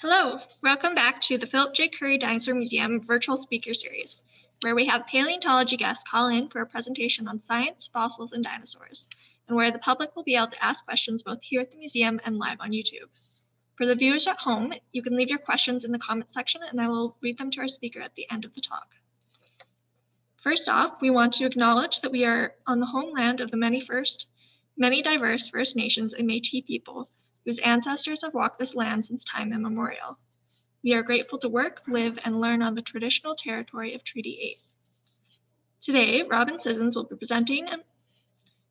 Hello, welcome back to the Philip J. Curry Dinosaur Museum Virtual Speaker Series, where we have paleontology guests call in for a presentation on science, fossils, and dinosaurs, and where the public will be able to ask questions both here at the museum and live on YouTube. For the viewers at home, you can leave your questions in the comment section and I will read them to our speaker at the end of the talk. First off, we want to acknowledge that we are on the homeland of the many diverse First Nations and Métis people whose ancestors have walked this land since time immemorial. We are grateful to work, live, and learn on the traditional territory of Treaty 8. Today, Rob and Sissons will be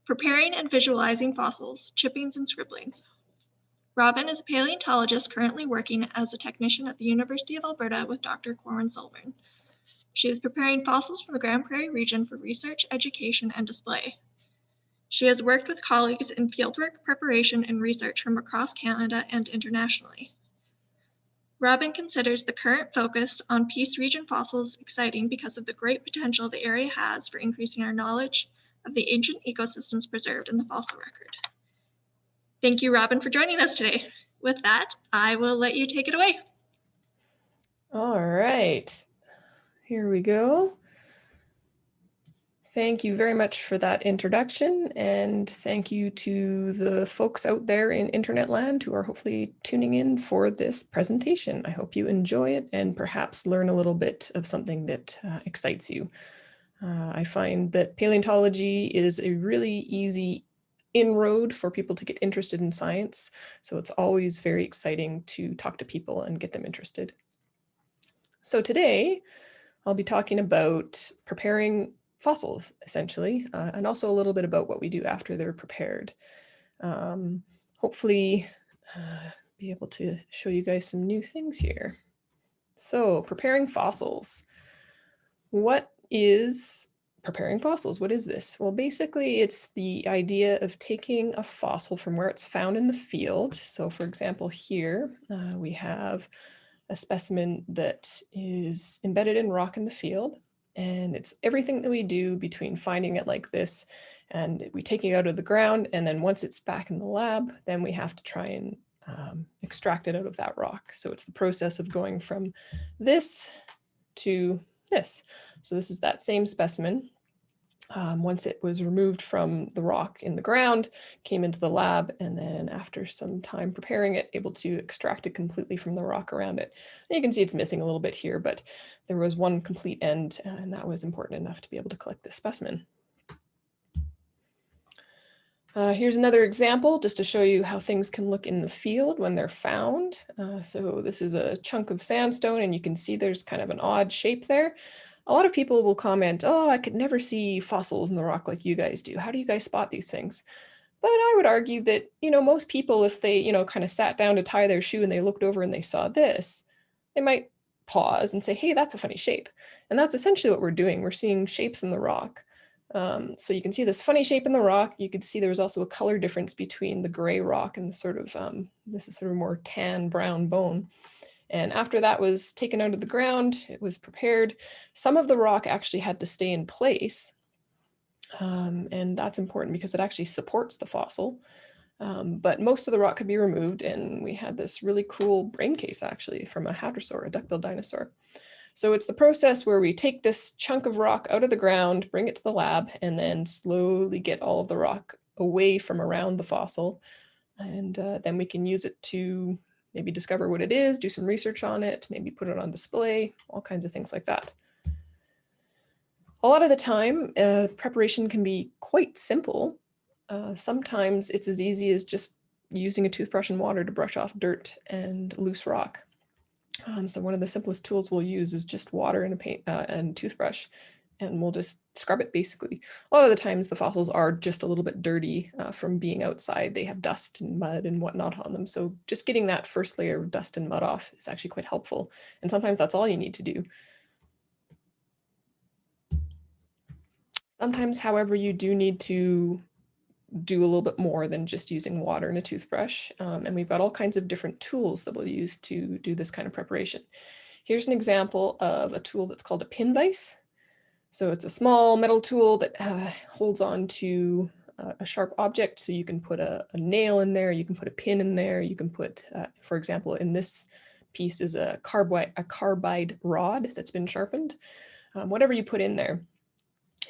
preparing and visualizing fossils, chippings, and scribblings. Robin is a paleontologist currently working as a technician at the University of Alberta with Dr. Corwin Silvern. She is preparing fossils from the Grand Prairie region for research, education, and display. She has worked with colleagues in fieldwork, preparation, and research from across Canada and internationally. Robin considers the current focus on Peace Region fossils exciting because of the great potential the area has for increasing our knowledge of the ancient ecosystems preserved in the fossil record. Thank you, Robin, for joining us today. With that, I will let you take it away. All right, here we go. Thank you very much for that introduction, and thank you to the folks out there in internet land who are hopefully tuning in for this presentation. I hope you enjoy it and perhaps learn a little bit of something that excites you. I find that paleontology is a really easy inroad for people to get interested in science, so it's always very exciting to talk to people and get them interested. So today, I'll be talking about preparing fossils, essentially, and also a little bit about what we do after they're prepared. Hopefully, be able to show you guys some new things here. So, preparing fossils. What is preparing fossils? What is this? Well, basically, it's the idea of taking a fossil from where it's found in the field. So, for example, here we have a specimen that is embedded in rock in the field. And it's everything that we do between finding it like this and we take it out of the ground. And then once it's back in the lab, then we have to try and extract it out of that rock. So it's the process of going from this to this. So this is that same specimen. Once it was removed from the rock in the ground, came into the lab, and then after some time preparing it, able to extract it completely from the rock around it. And you can see it's missing a little bit here, but there was one complete end, and that was important enough to be able to collect this specimen. Here's another example just to show you how things can look in the field when they're found. So this is a chunk of sandstone, and you can see there's kind of an odd shape there. A lot of people will comment, oh, I could never see fossils in the rock like you guys do. How do you guys spot these things? But I would argue that, most people, if they, kind of sat down to tie their shoe and they looked over and they saw this, they might pause and say, hey, that's a funny shape. And that's essentially what we're doing. We're seeing shapes in the rock. So you can see this funny shape in the rock. You could see there was also a color difference between the gray rock and the sort of, this is sort of more tan brown bone. And after that was taken out of the ground, it was prepared. Some of the rock actually had to stay in place. And that's important because it actually supports the fossil. But most of the rock could be removed. And we had this really cool brain case actually from a hadrosaur, a duck-billed dinosaur. So it's the process where we take this chunk of rock out of the ground, bring it to the lab, and then slowly get all of the rock away from around the fossil. And then we can use it to maybe discover what it is, do some research on it, maybe put it on display, all kinds of things like that. A lot of the time, preparation can be quite simple. Sometimes it's as easy as just using a toothbrush and water to brush off dirt and loose rock. So one of the simplest tools we'll use is just water and a paint and toothbrush, and we'll just scrub it basically. A lot of the times the fossils are just a little bit dirty from being outside. They have dust and mud and whatnot on them. So just getting that first layer of dust and mud off is actually quite helpful. And sometimes that's all you need to do. Sometimes, however, you do need to do a little bit more than just using water and a toothbrush. And we've got all kinds of different tools that we'll use to do this kind of preparation. Here's an example of a tool that's called a pin vise. So it's a small metal tool that holds on to a sharp object. So you can put a nail in there, you can put a pin in there, you can put, for example, in this piece is a carbide rod that's been sharpened, whatever you put in there.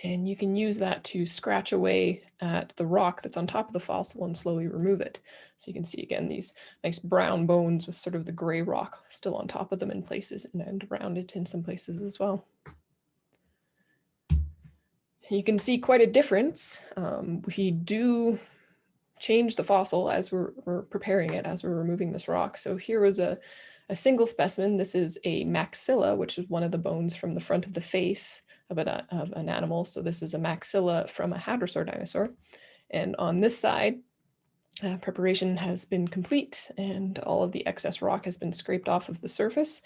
And you can use that to scratch away at the rock that's on top of the fossil and slowly remove it. So you can see again these nice brown bones with sort of the gray rock still on top of them in places and around it in some places as well. You can see quite a difference. We do change the fossil as we're preparing it, as we're removing this rock. So here was a single specimen. This is a maxilla, which is one of the bones from the front of the face of an animal. So this is a maxilla from a hadrosaur dinosaur. And on this side, preparation has been complete and all of the excess rock has been scraped off of the surface.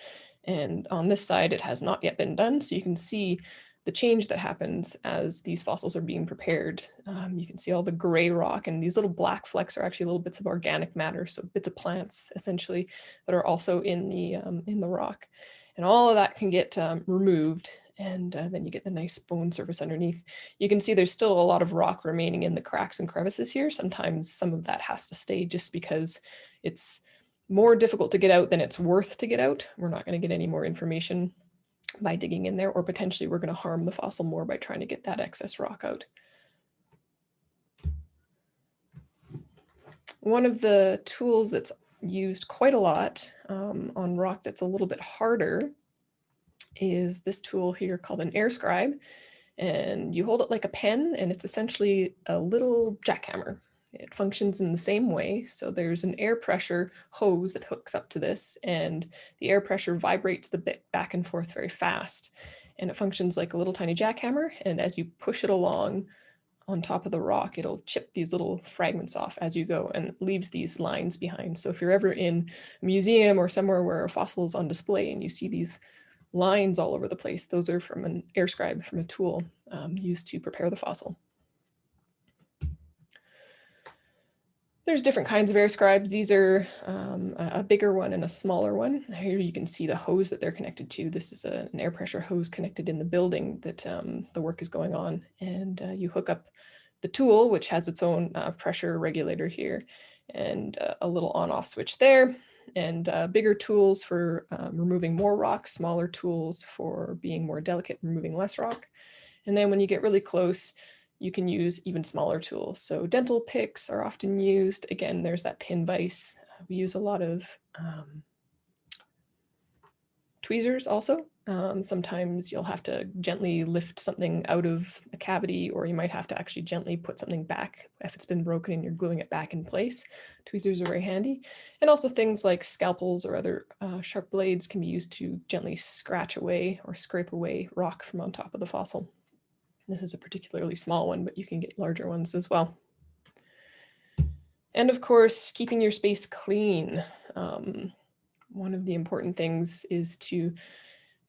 And on this side, it has not yet been done. So you can see the change that happens as these fossils are being prepared. You can see all the gray rock, and these little black flecks are actually little bits of organic matter, so bits of plants essentially that are also in the rock. And all of that can get removed, and then you get the nice bone surface underneath. You can see there's still a lot of rock remaining in the cracks and crevices here. Sometimes some of that has to stay just because it's more difficult to get out than it's worth to get out. We're not going to get any more information by digging in there, or potentially we're going to harm the fossil more by trying to get that excess rock out. One of the tools that's used quite a lot on rock that's a little bit harder is this tool here called an air scribe. And you hold it like a pen, and it's essentially a little jackhammer. It functions in the same way. So there's an air pressure hose that hooks up to this, and the air pressure vibrates the bit back and forth very fast. And it functions like a little tiny jackhammer. And as you push it along on top of the rock, it'll chip these little fragments off as you go and leaves these lines behind. So if you're ever in a museum or somewhere where a fossil is on display and you see these lines all over the place, those are from an air scribe, from a tool used to prepare the fossil. There's different kinds of air scribes. These are a bigger one and a smaller one. Here you can see the hose that they're connected to. This is an air pressure hose connected in the building that the work is going on. And you hook up the tool, which has its own pressure regulator here, and a little on-off switch there. And bigger tools for removing more rock, smaller tools for being more delicate, removing less rock. And then when you get really close, you can use even smaller tools. So dental picks are often used. Again, there's that pin vise. We use a lot of tweezers also. Sometimes you'll have to gently lift something out of a cavity, or you might have to actually gently put something back if it's been broken and you're gluing it back in place. Tweezers are very handy. And also things like scalpels or other sharp blades can be used to gently scratch away or scrape away rock from on top of the fossil. This is a particularly small one, but you can get larger ones as well. And of course, keeping your space clean. One of the important things is to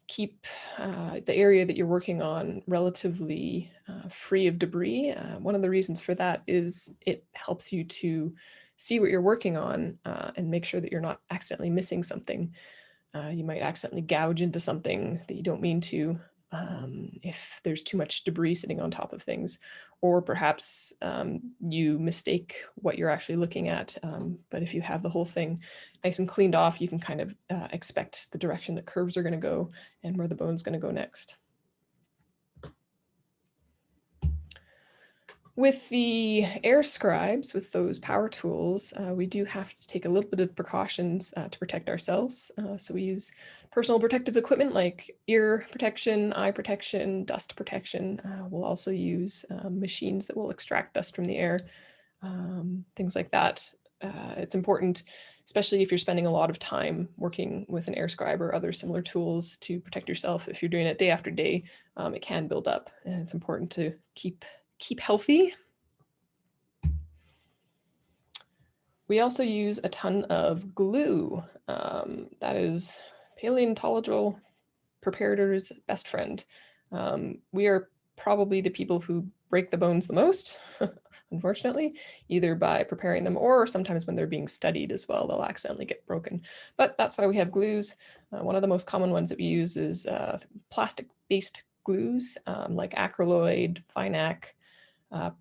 keep the area that you're working on relatively free of debris. One of the reasons for that is it helps you to see what you're working on and make sure that you're not accidentally missing something. You might accidentally gouge into something that you don't mean to, if there's too much debris sitting on top of things, or perhaps you mistake what you're actually looking at. But if you have the whole thing nice and cleaned off, you can kind of expect the direction the curves are going to go and where the bone's going to go next. With the air scribes, with those power tools, we do have to take a little bit of precautions to protect ourselves. So we use personal protective equipment like ear protection, eye protection, dust protection. We'll also use machines that will extract dust from the air, things like that. It's important, especially if you're spending a lot of time working with an air scribe or other similar tools, to protect yourself. If you're doing it day after day, it can build up, and it's important to keep healthy. We also use a ton of glue. That is paleontological preparators' best friend. We are probably the people who break the bones the most, unfortunately, either by preparing them or sometimes when they're being studied as well, they'll accidentally get broken. But that's why we have glues. One of the most common ones that we use is plastic-based glues like acryloid, Vinac,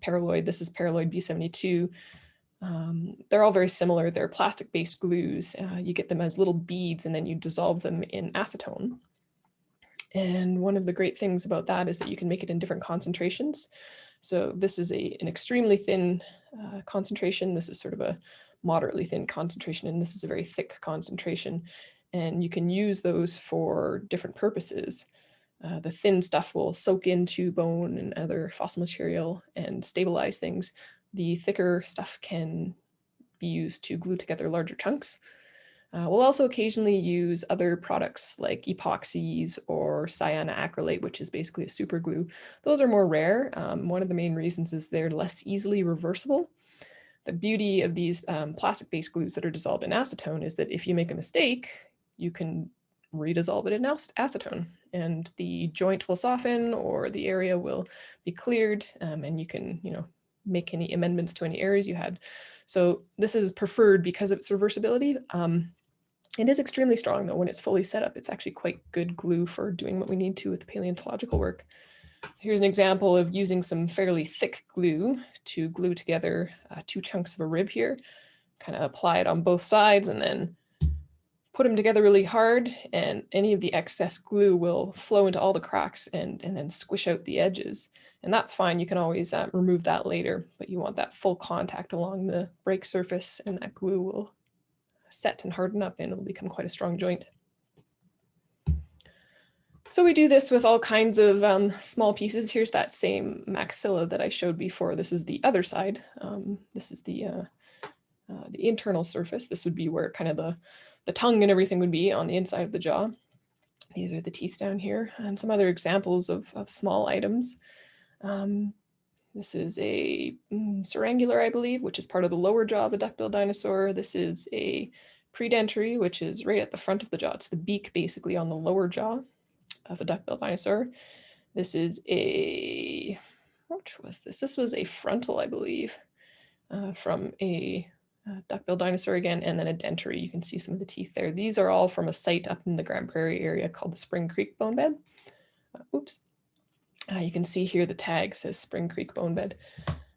paraloid. This is paraloid B72. They're all very similar. They're plastic-based glues. You get them as little beads and then you dissolve them in acetone. And one of the great things about that is that you can make it in different concentrations. So this is an extremely thin concentration. This is sort of a moderately thin concentration, and this is a very thick concentration. And you can use those for different purposes. The thin stuff will soak into bone and other fossil material and stabilize things. The thicker stuff can be used to glue together larger chunks. We'll also occasionally use other products like epoxies or cyanoacrylate, which is basically a super glue. Those are more rare. One of the main reasons is they're less easily reversible. The beauty of these plastic-based glues that are dissolved in acetone is that if you make a mistake, you can redissolve it in acetone and the joint will soften or the area will be cleared, and you can, make any amendments to any areas you had. So this is preferred because of its reversibility. It is extremely strong though. When it's fully set up, it's actually quite good glue for doing what we need to with the paleontological work. Here's an example of using some fairly thick glue to glue together 2 chunks of a rib here. Kind of apply it on both sides and then put them together really hard, and any of the excess glue will flow into all the cracks and then squish out the edges. And that's fine. You can always remove that later, but you want that full contact along the break surface, and that glue will set and harden up and it'll become quite a strong joint. So we do this with all kinds of small pieces. Here's that same maxilla that I showed before. This is the other side. This is the internal surface. This would be where kind of the tongue and everything would be on the inside of the jaw. These are the teeth down here, and some other examples of small items. This is a syringular, I believe, which is part of the lower jaw of a duckbill dinosaur. This is a predentary, which is right at the front of the jaw. It's the beak basically on the lower jaw of a duckbill dinosaur. This is which was this? This was a frontal, I believe, from a duckbill dinosaur again, and then a dentary. You can see some of the teeth there. These are all from a site up in the Grand Prairie area called the Spring Creek Bone Bed. You can see here the tag says Spring Creek Bone Bed.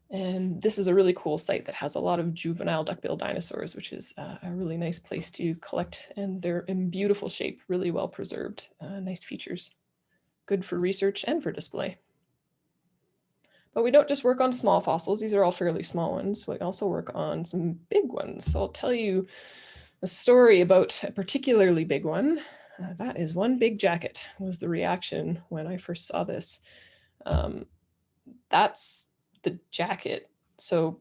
And this is a really cool site that has a lot of juvenile duckbill dinosaurs, which is a really nice place to collect. And they're in beautiful shape, really well preserved, nice features. Good for research and for display. But we don't just work on small fossils. These are all fairly small ones. We also work on some big ones. So I'll tell you a story about a particularly big one. That is one big jacket, was the reaction when I first saw this. That's the jacket. So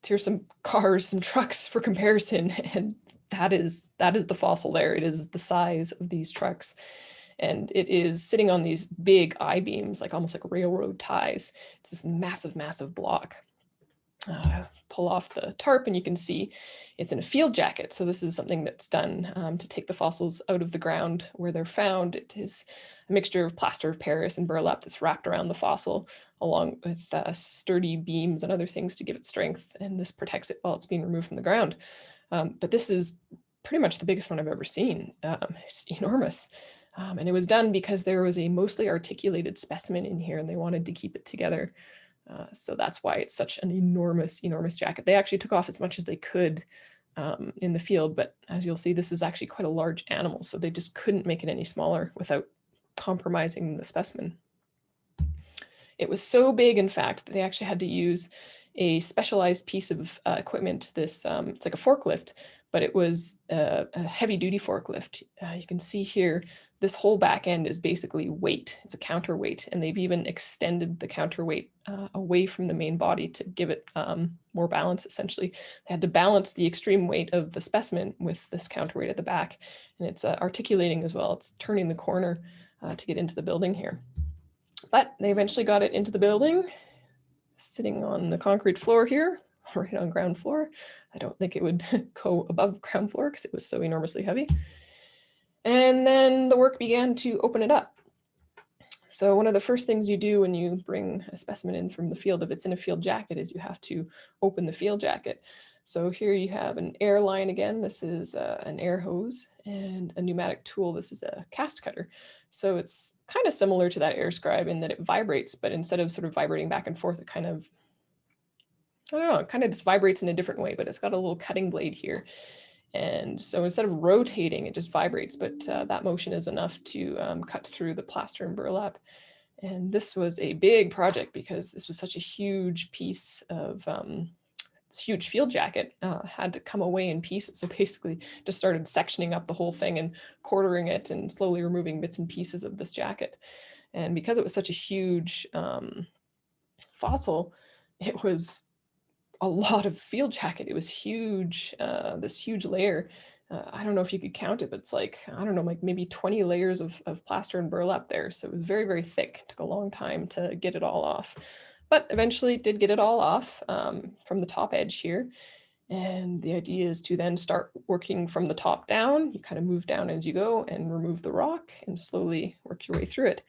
here's some cars, some trucks for comparison, and that is the fossil there. It is the size of these trucks. And it is sitting on these big I-beams, like almost like railroad ties. It's this massive, massive block. Pull off the tarp and you can see it's in a field jacket. So this is something that's done to take the fossils out of the ground where they're found. It is a mixture of plaster of Paris and burlap that's wrapped around the fossil, along with sturdy beams and other things to give it strength. And this protects it while it's being removed from the ground. But this is pretty much the biggest one I've ever seen. It's enormous. And it was done because there was a mostly articulated specimen in here and they wanted to keep it together. So that's why it's such an enormous, enormous jacket. They actually took off as much as they could in the field, but as you'll see, this is actually quite a large animal, so they just couldn't make it any smaller without compromising the specimen. It was so big, in fact, that they actually had to use a specialized piece of equipment. This it's like a forklift, but it was a heavy-duty forklift. You can see here, this whole back end is basically weight. It's a counterweight, and they've even extended the counterweight away from the main body to give it more balance, essentially. They had to balance the extreme weight of the specimen with this counterweight at the back, and it's articulating as well. It's turning the corner to get into the building here. But they eventually got it into the building, sitting on the concrete floor here, right on ground floor. I don't think it would go above ground floor because it was so enormously heavy. And then the work began to open it up. So one of the first things you do when you bring a specimen in from the field, if it's in a field jacket, is you have to open the field jacket. So here you have an air line again. This is an air hose and a pneumatic tool. This is a cast cutter. So it's kind of similar to that air scribe in that it vibrates, but instead of sort of vibrating back and forth, it kind of I don't know, it kind of just vibrates in a different way, but it's got a little cutting blade here. And so instead of rotating, it just vibrates, but that motion is enough to cut through the plaster and burlap. And this was a big project because this was such a huge piece of huge field jacket, had to come away in pieces. So basically just started sectioning up the whole thing and quartering it and slowly removing bits and pieces of this jacket. And because it was such a huge fossil, it was a lot of field jacket. It was huge, this huge layer. I don't know if you could count it, but it's like, I don't know, like maybe 20 layers of plaster and burlap there. So it was very, very thick. It took a long time to get it all off, but eventually did get it all off from the top edge here. And the idea is to then start working from the top down. You kind of move down as you go and remove the rock and slowly work your way through it.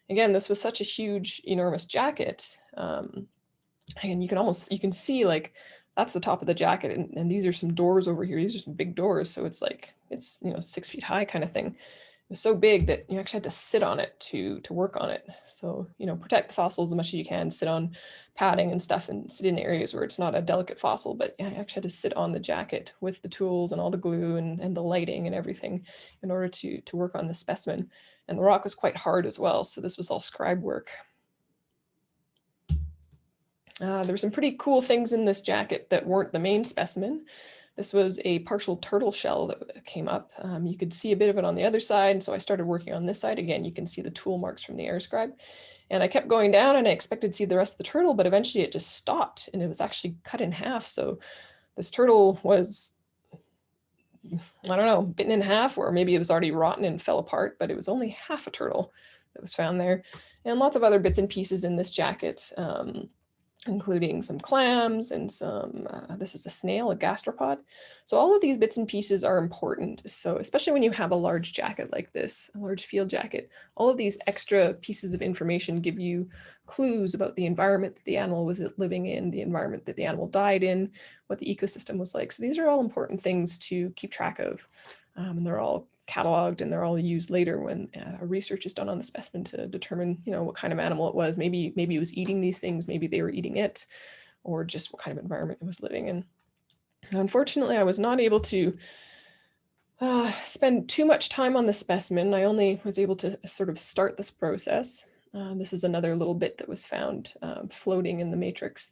Again, this was such a huge, enormous jacket. And you can see like that's the top of the jacket, and these are some doors over here. These are some big doors, so it's like it's 6 feet high kind of thing. It was so big that you actually had to sit on it to work on it. So protect the fossils as much as you can. Sit on padding and stuff, and sit in areas where it's not a delicate fossil. But yeah, I actually had to sit on the jacket with the tools and all the glue and the lighting and everything in order to work on the specimen. And the rock was quite hard as well, so this was all scribe work. There were some pretty cool things in this jacket that weren't the main specimen. This was a partial turtle shell that came up. You could see a bit of it on the other side, and so I started working on this side. Again, you can see the tool marks from the air scribe. And I kept going down, and I expected to see the rest of the turtle, but eventually it just stopped, and it was actually cut in half. So this turtle was, I don't know, bitten in half, or maybe it was already rotten and fell apart, but it was only half a turtle that was found there. And lots of other bits and pieces in this jacket, including some clams and some, this is a snail, a gastropod. So all of these bits and pieces are important. So especially when you have a large jacket like this, a large field jacket, all of these extra pieces of information give you clues about the environment that the animal was living in, the environment that the animal died in, what the ecosystem was like. So these are all important things to keep track of. And they're all cataloged, and they're all used later when research is done on the specimen to determine, what kind of animal it was. Maybe it was eating these things, maybe they were eating it, or just what kind of environment it was living in. Now, unfortunately, I was not able to spend too much time on the specimen. I only was able to sort of start this process. This is another little bit that was found floating in the matrix.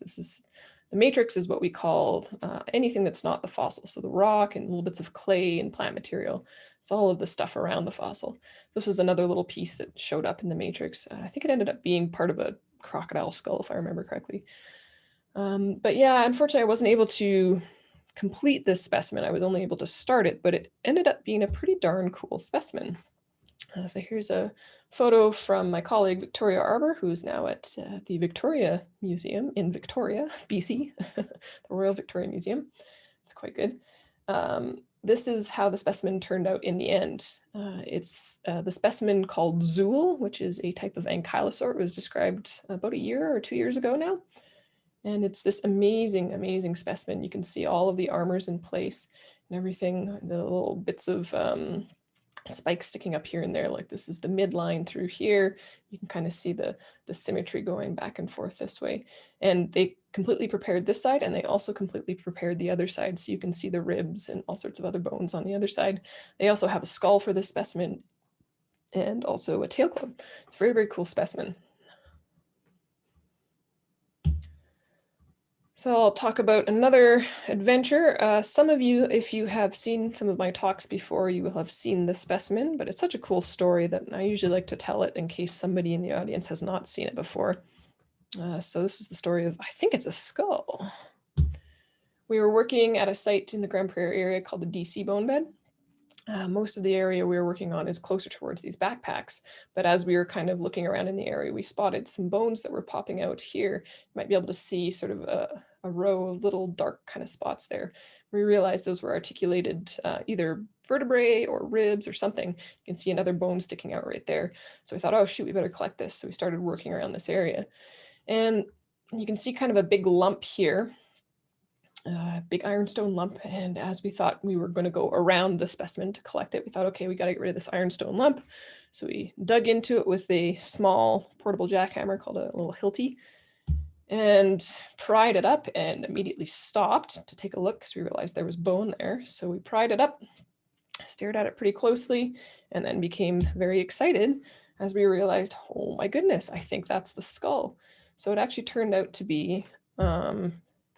The matrix is what we call anything that's not the fossil. So the rock and little bits of clay and plant material. It's all of the stuff around the fossil. This was another little piece that showed up in the matrix. I think it ended up being part of a crocodile skull, if I remember correctly. But yeah, unfortunately, I wasn't able to complete this specimen. I was only able to start it, but it ended up being a pretty darn cool specimen. So here's a photo from my colleague, Victoria Arbour, who's now at the Victoria Museum in Victoria, BC, the Royal Victoria Museum. It's quite good. This is how the specimen turned out in the end. It's the specimen called Zool, which is a type of ankylosaur. It was described about a year or 2 years ago now. And it's this amazing, amazing specimen. You can see all of the armors in place and everything, the little bits of spikes sticking up here and there. Like this is the midline through here. You can kind of see the symmetry going back and forth this way. And they completely prepared this side, and they also completely prepared the other side. So you can see the ribs and all sorts of other bones on the other side. They also have a skull for this specimen and also a tail club. It's a very, very cool specimen. So I'll talk about another adventure. Some of you, if you have seen some of my talks before, you will have seen this specimen, but it's such a cool story that I usually like to tell it in case somebody in the audience has not seen it before. So this is the story of, I think it's a skull. We were working at a site in the Grand Prairie area called the DC Bone Bed. Most of the area we were working on is closer towards these backpacks, but as we were kind of looking around in the area, we spotted some bones that were popping out here. You might be able to see sort of a row of little dark kind of spots there. We realized those were articulated either vertebrae or ribs or something. You can see another bone sticking out right there. So we thought, oh shoot, we better collect this. So we started working around this area. And you can see kind of a big lump here. Big ironstone lump, and as we thought we were going to go around the specimen to collect it, we thought, okay, we got to get rid of this ironstone lump. So we dug into it with a small portable jackhammer called a little hilty, and pried it up and immediately stopped to take a look because we realized there was bone there. So we pried it up, stared at it pretty closely, and then became very excited as we realized, oh my goodness, I think that's the skull. So it actually turned out to be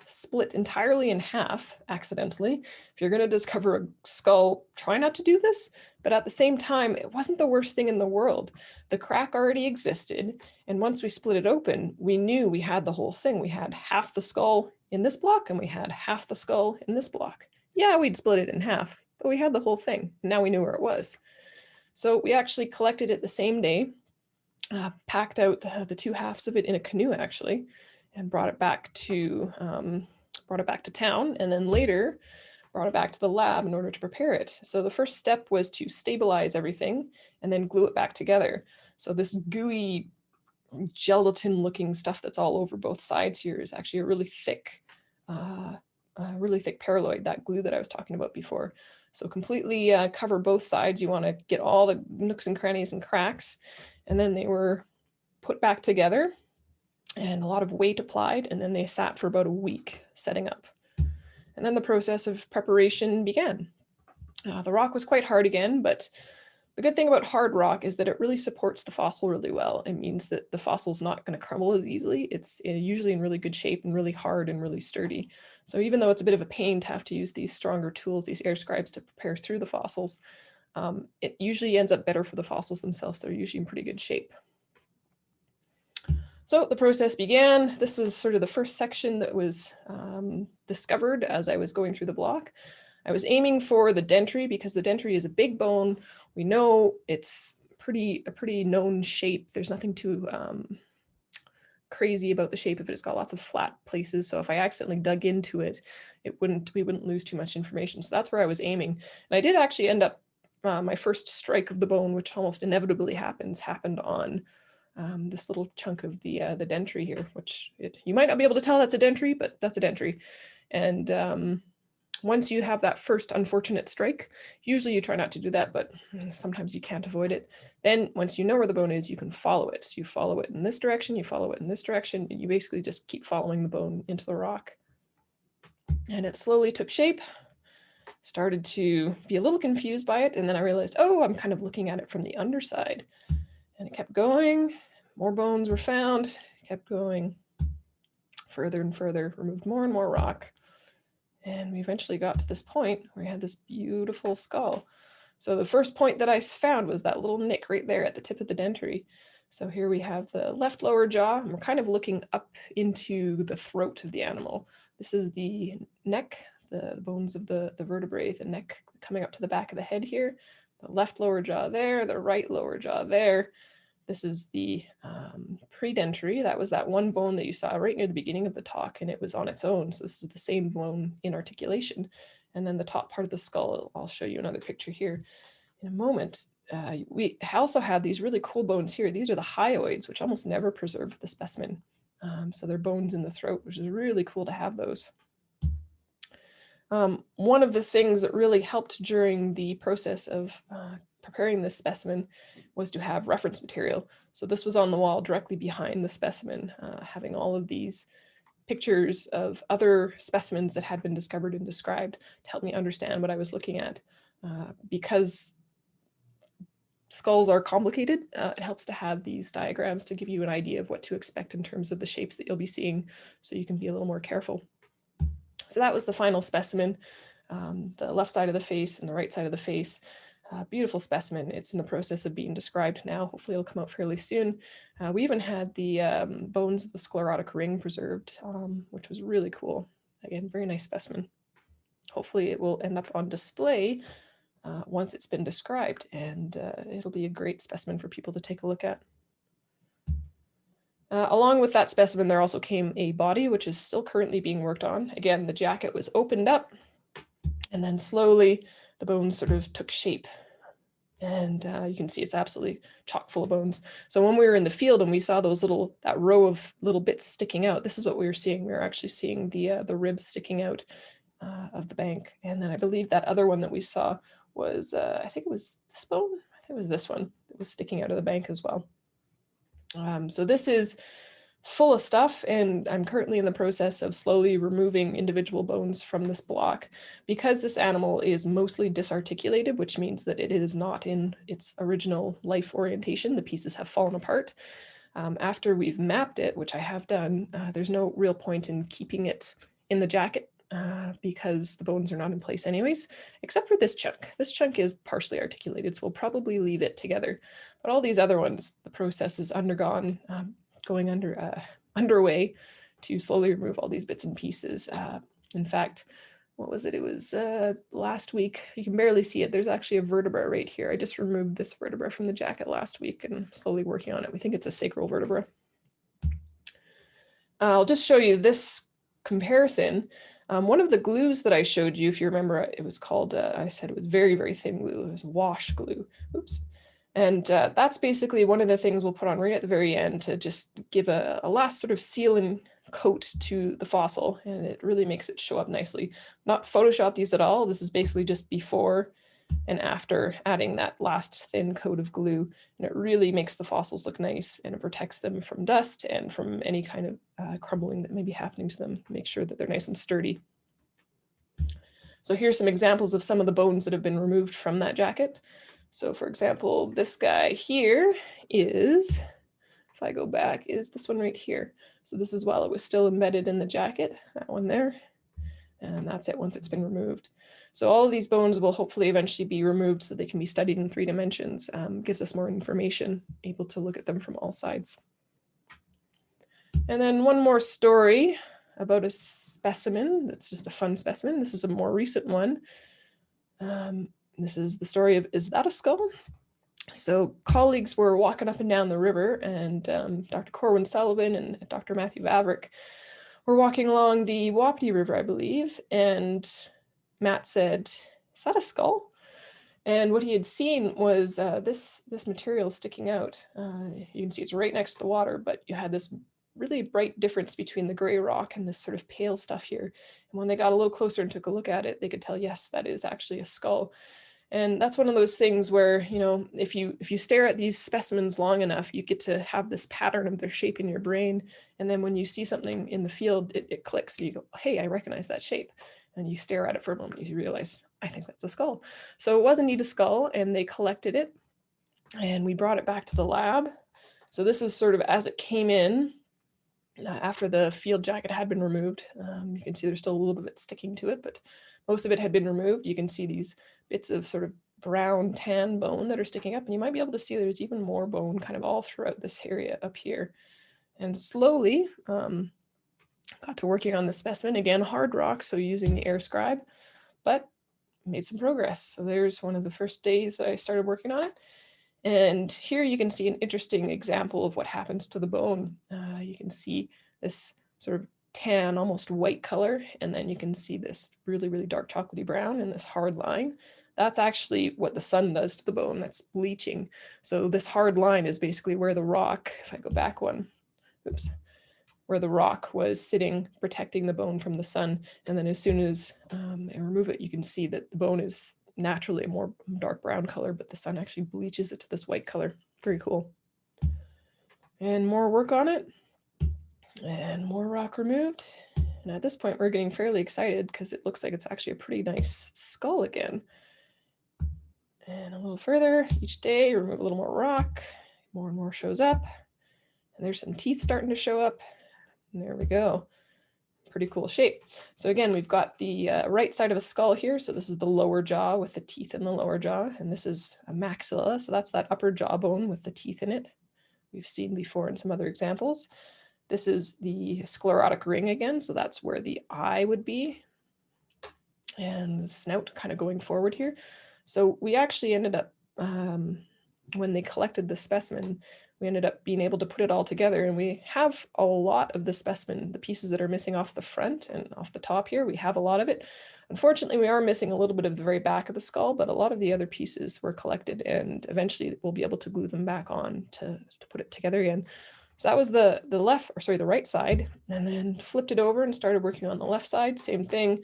split entirely in half accidentally. If you're going to discover a skull, try not to do this. But at the same time, it wasn't the worst thing in the world. The crack already existed. And once we split it open, we knew we had the whole thing. We had half the skull in this block and we had half the skull in this block. Yeah, we'd split it in half, but we had the whole thing. And now we knew where it was. So we actually collected it the same day, packed out the two halves of it in a canoe actually, and brought it back to town, and then later brought it back to the lab in order to prepare it. So the first step was to stabilize everything and then glue it back together. So this gooey gelatin looking stuff that's all over both sides here is actually a really thick paraloid, that glue that I was talking about before. So completely cover both sides. You want to get all the nooks and crannies and cracks. And then they were put back together and a lot of weight applied, and then they sat for about a week setting up. And then the process of preparation began. The rock was quite hard again, but the good thing about hard rock is that it really supports the fossil really well. It means that the fossil's not going to crumble as easily. It's usually in really good shape and really hard and really sturdy. So even though it's a bit of a pain to have to use these stronger tools, these air scribes, to prepare through the fossils, it usually ends up better for the fossils themselves. They're usually in pretty good shape. So the process began. This was sort of the first section that was discovered as I was going through the block. I was aiming for the dentary because the dentary is a big bone. We know it's a pretty known shape. There's nothing too crazy about the shape of it. It's got lots of flat places. So if I accidentally dug into it, we wouldn't lose too much information. So that's where I was aiming. And I did actually end up, my first strike of the bone, which almost inevitably happened on this little chunk of the dentary here, which you might not be able to tell that's a dentary, but that's a dentary. And once you have that first unfortunate strike, usually you try not to do that, but sometimes you can't avoid it. Then once you know where the bone is, you can follow it. So you follow it in this direction, you follow it in this direction, and you basically just keep following the bone into the rock. And it slowly took shape, started to be a little confused by it, and then I realized, oh, I'm kind of looking at it from the underside. And it kept going, more bones were found, kept going further and further, removed more and more rock. And we eventually got to this point where we had this beautiful skull. So the first point that I found was that little nick right there at the tip of the dentary. So here we have the left lower jaw, and we're kind of looking up into the throat of the animal. This is the neck, the bones of the vertebrae, the neck coming up to the back of the head here. The left lower jaw there, the right lower jaw there. This is the predentary. That was that one bone that you saw right near the beginning of the talk, and it was on its own. So this is the same bone in articulation. And then the top part of the skull, I'll show you another picture here in a moment. We also have these really cool bones here. These are the hyoids, which almost never preserve the specimen. So they're bones in the throat, which is really cool to have those. One of the things that really helped during the process of preparing this specimen was to have reference material. So this was on the wall directly behind the specimen, having all of these pictures of other specimens that had been discovered and described to help me understand what I was looking at. Because skulls are complicated, it helps to have these diagrams to give you an idea of what to expect in terms of the shapes that you'll be seeing, so you can be a little more careful. So that was the final specimen, the left side of the face and the right side of the face. Beautiful specimen. It's in the process of being described now. Hopefully it'll come out fairly soon. We even had the bones of the sclerotic ring preserved, which was really cool. Again, very nice specimen. Hopefully it will end up on display once it's been described, and it'll be a great specimen for people to take a look at. Along with that specimen, there also came a body, which is still currently being worked on. Again, the jacket was opened up, and then slowly the bones sort of took shape. And you can see it's absolutely chock full of bones. So when we were in the field and we saw that row of little bits sticking out, this is what we were seeing. We were actually seeing the ribs sticking out of the bank. And then I believe that other one that we saw was, I think it was this bone. I think it was this one that was sticking out of the bank as well. So this is full of stuff, and I'm currently in the process of slowly removing individual bones from this block because this animal is mostly disarticulated, which means that it is not in its original life orientation. The pieces have fallen apart. After we've mapped it, which I have done, there's no real point in keeping it in the jacket because the bones are not in place anyways, except for this chunk. This chunk is partially articulated, so we'll probably leave it together. But all these other ones, the process is underway to slowly remove all these bits and pieces. In fact, what was it? It was last week. You can barely see it. There's actually a vertebra right here. I just removed this vertebra from the jacket last week and slowly working on it. We think it's a sacral vertebra. I'll just show you this comparison. One of the glues that I showed you, if you remember, it was called, I said it was very, very thin glue. It was wash glue. Oops. And that's basically one of the things we'll put on right at the very end to just give a last sort of sealing coat to the fossil, and it really makes it show up nicely. Not Photoshop these at all. This is basically just before and after adding that last thin coat of glue, and it really makes the fossils look nice, and it protects them from dust and from any kind of crumbling that may be happening to them. Make sure that they're nice and sturdy. So here's some examples of some of the bones that have been removed from that jacket. So for example, this guy here is, if I go back, is this one right here. So this is while it was still embedded in the jacket, that one there. And that's it once it's been removed. So all of these bones will hopefully eventually be removed so they can be studied in 3 dimensions. Gives us more information, able to look at them from all sides. And then one more story about a specimen. That's just a fun specimen. This is a more recent one. This is the story of, is that a skull? So colleagues were walking up and down the river, and Dr. Corwin Sullivan and Dr. Matthew Vavrick were walking along the Wapiti River, I believe, and Matt said, is that a skull? And what he had seen was this material sticking out. You can see it's right next to the water, but you had this really bright difference between the gray rock and this sort of pale stuff here. And when they got a little closer and took a look at it, they could tell, yes, that is actually a skull. And that's one of those things where, you know, if you stare at these specimens long enough, you get to have this pattern of their shape in your brain. And then when you see something in the field, it clicks. And you go, hey, I recognize that shape. And you stare at it for a moment, you realize, I think that's a skull. So it was indeed a skull, and they collected it, and we brought it back to the lab. So this is sort of as it came in after the field jacket had been removed. You can see there's still a little bit sticking to it, but most of it had been removed. You can see these bits of sort of brown tan bone that are sticking up, and you might be able to see there's even more bone kind of all throughout this area up here. And slowly got to working on the specimen, again, hard rock, so using the air scribe, but made some progress. So there's one of the first days that I started working on it. And here you can see an interesting example of what happens to the bone. You can see this sort of tan, almost white color, and then you can see this really, really dark chocolatey brown and this hard line. That's actually what the sun does to the bone. That's bleaching. So this hard line is basically where the rock, if I go back one, oops, where the rock was sitting, protecting the bone from the sun. And then as soon as I remove it, you can see that the bone is naturally a more dark brown color, but the sun actually bleaches it to this white color. Very cool. And more work on it, and more rock removed. And at this point, we're getting fairly excited because it looks like it's actually a pretty nice skull again. And a little further each day, remove a little more rock, more and more shows up. And there's some teeth starting to show up. And there we go. Pretty cool shape. So again, we've got the right side of a skull here. So this is the lower jaw with the teeth in the lower jaw. And this is a maxilla. So that's that upper jawbone with the teeth in it. We've seen before in some other examples. This is the sclerotic ring again. So that's where the eye would be. And the snout kind of going forward here. So we actually ended up, when they collected the specimen, we ended up being able to put it all together, and we have a lot of the specimen, the pieces that are missing off the front and off the top here, we have a lot of it. Unfortunately, we are missing a little bit of the very back of the skull, but a lot of the other pieces were collected, and eventually we'll be able to glue them back on to put it together again. So that was the right side, and then flipped it over and started working on the left side, same thing,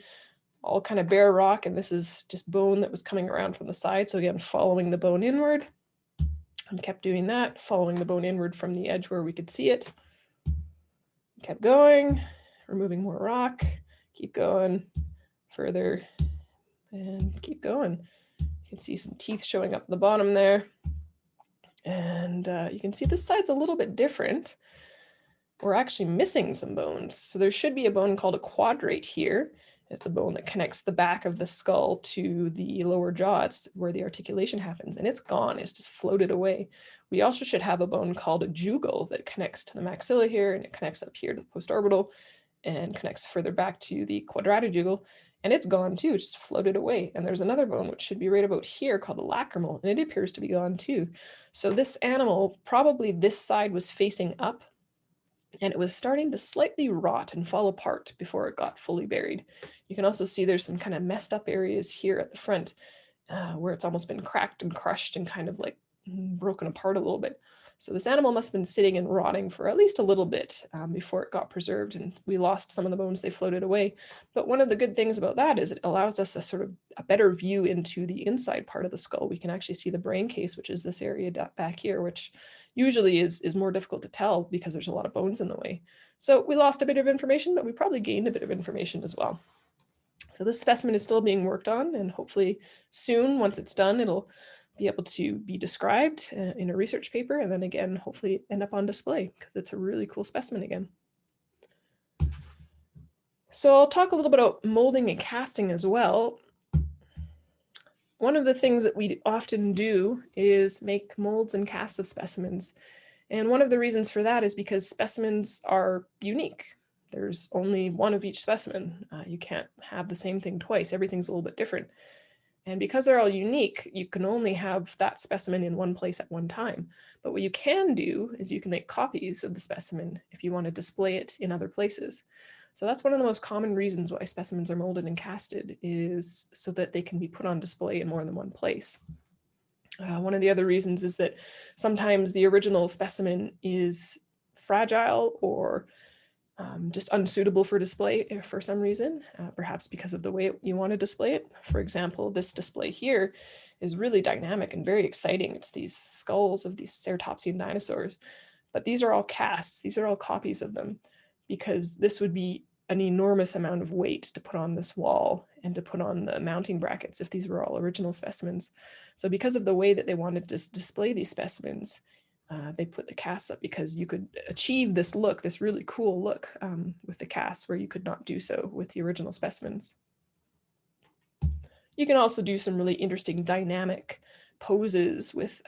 all kind of bare rock, and this is just bone that was coming around from the side. So again, following the bone inward. And kept doing that, following the bone inward from the edge where we could see it. Kept going, removing more rock, keep going further, and keep going. You can see some teeth showing up at the bottom there. And you can see this side's a little bit different. We're actually missing some bones. So there should be a bone called a quadrate here. It's a bone that connects the back of the skull to the lower jaw. It's where the articulation happens, and it's gone. It's just floated away. We also should have a bone called a jugal that connects to the maxilla here, and it connects up here to the postorbital and connects further back to the quadratojugal, and it's gone too. It just floated away. And there's another bone which should be right about here called the lacrimal, and it appears to be gone too. So this animal, probably this side was facing up, and it was starting to slightly rot and fall apart before it got fully buried. You can also see there's some kind of messed up areas here at the front where it's almost been cracked and crushed and kind of like broken apart a little bit. So this animal must have been sitting and rotting for at least a little bit before it got preserved, and we lost some of the bones. They floated away. But one of the good things about that is it allows us a sort of a better view into the inside part of the skull. We can actually see the brain case, which is this area back here, which usually is more difficult to tell because there's a lot of bones in the way. So we lost a bit of information, but we probably gained a bit of information as well. So this specimen is still being worked on, and hopefully soon, once it's done, it'll be able to be described in a research paper, and then again, hopefully end up on display because it's a really cool specimen again. So I'll talk a little bit about molding and casting as well. One of the things that we often do is make molds and casts of specimens. And one of the reasons for that is because specimens are unique. There's only one of each specimen. You can't have the same thing twice. Everything's a little bit different. And because they're all unique, you can only have that specimen in one place at one time. But what you can do is you can make copies of the specimen if you want to display it in other places. So that's one of the most common reasons why specimens are molded and casted, is so that they can be put on display in more than one place. One of the other reasons is that sometimes the original specimen is fragile or just unsuitable for display for some reason, perhaps because of the way you want to display it. For example, this display here is really dynamic and very exciting. It's these skulls of these ceratopsian dinosaurs, but these are all casts. These are all copies of them, because this would be an enormous amount of weight to put on this wall and to put on the mounting brackets if these were all original specimens. So because of the way that they wanted to display these specimens, they put the casts up, because you could achieve this look, this really cool look with the casts, where you could not do so with the original specimens. You can also do some really interesting dynamic poses with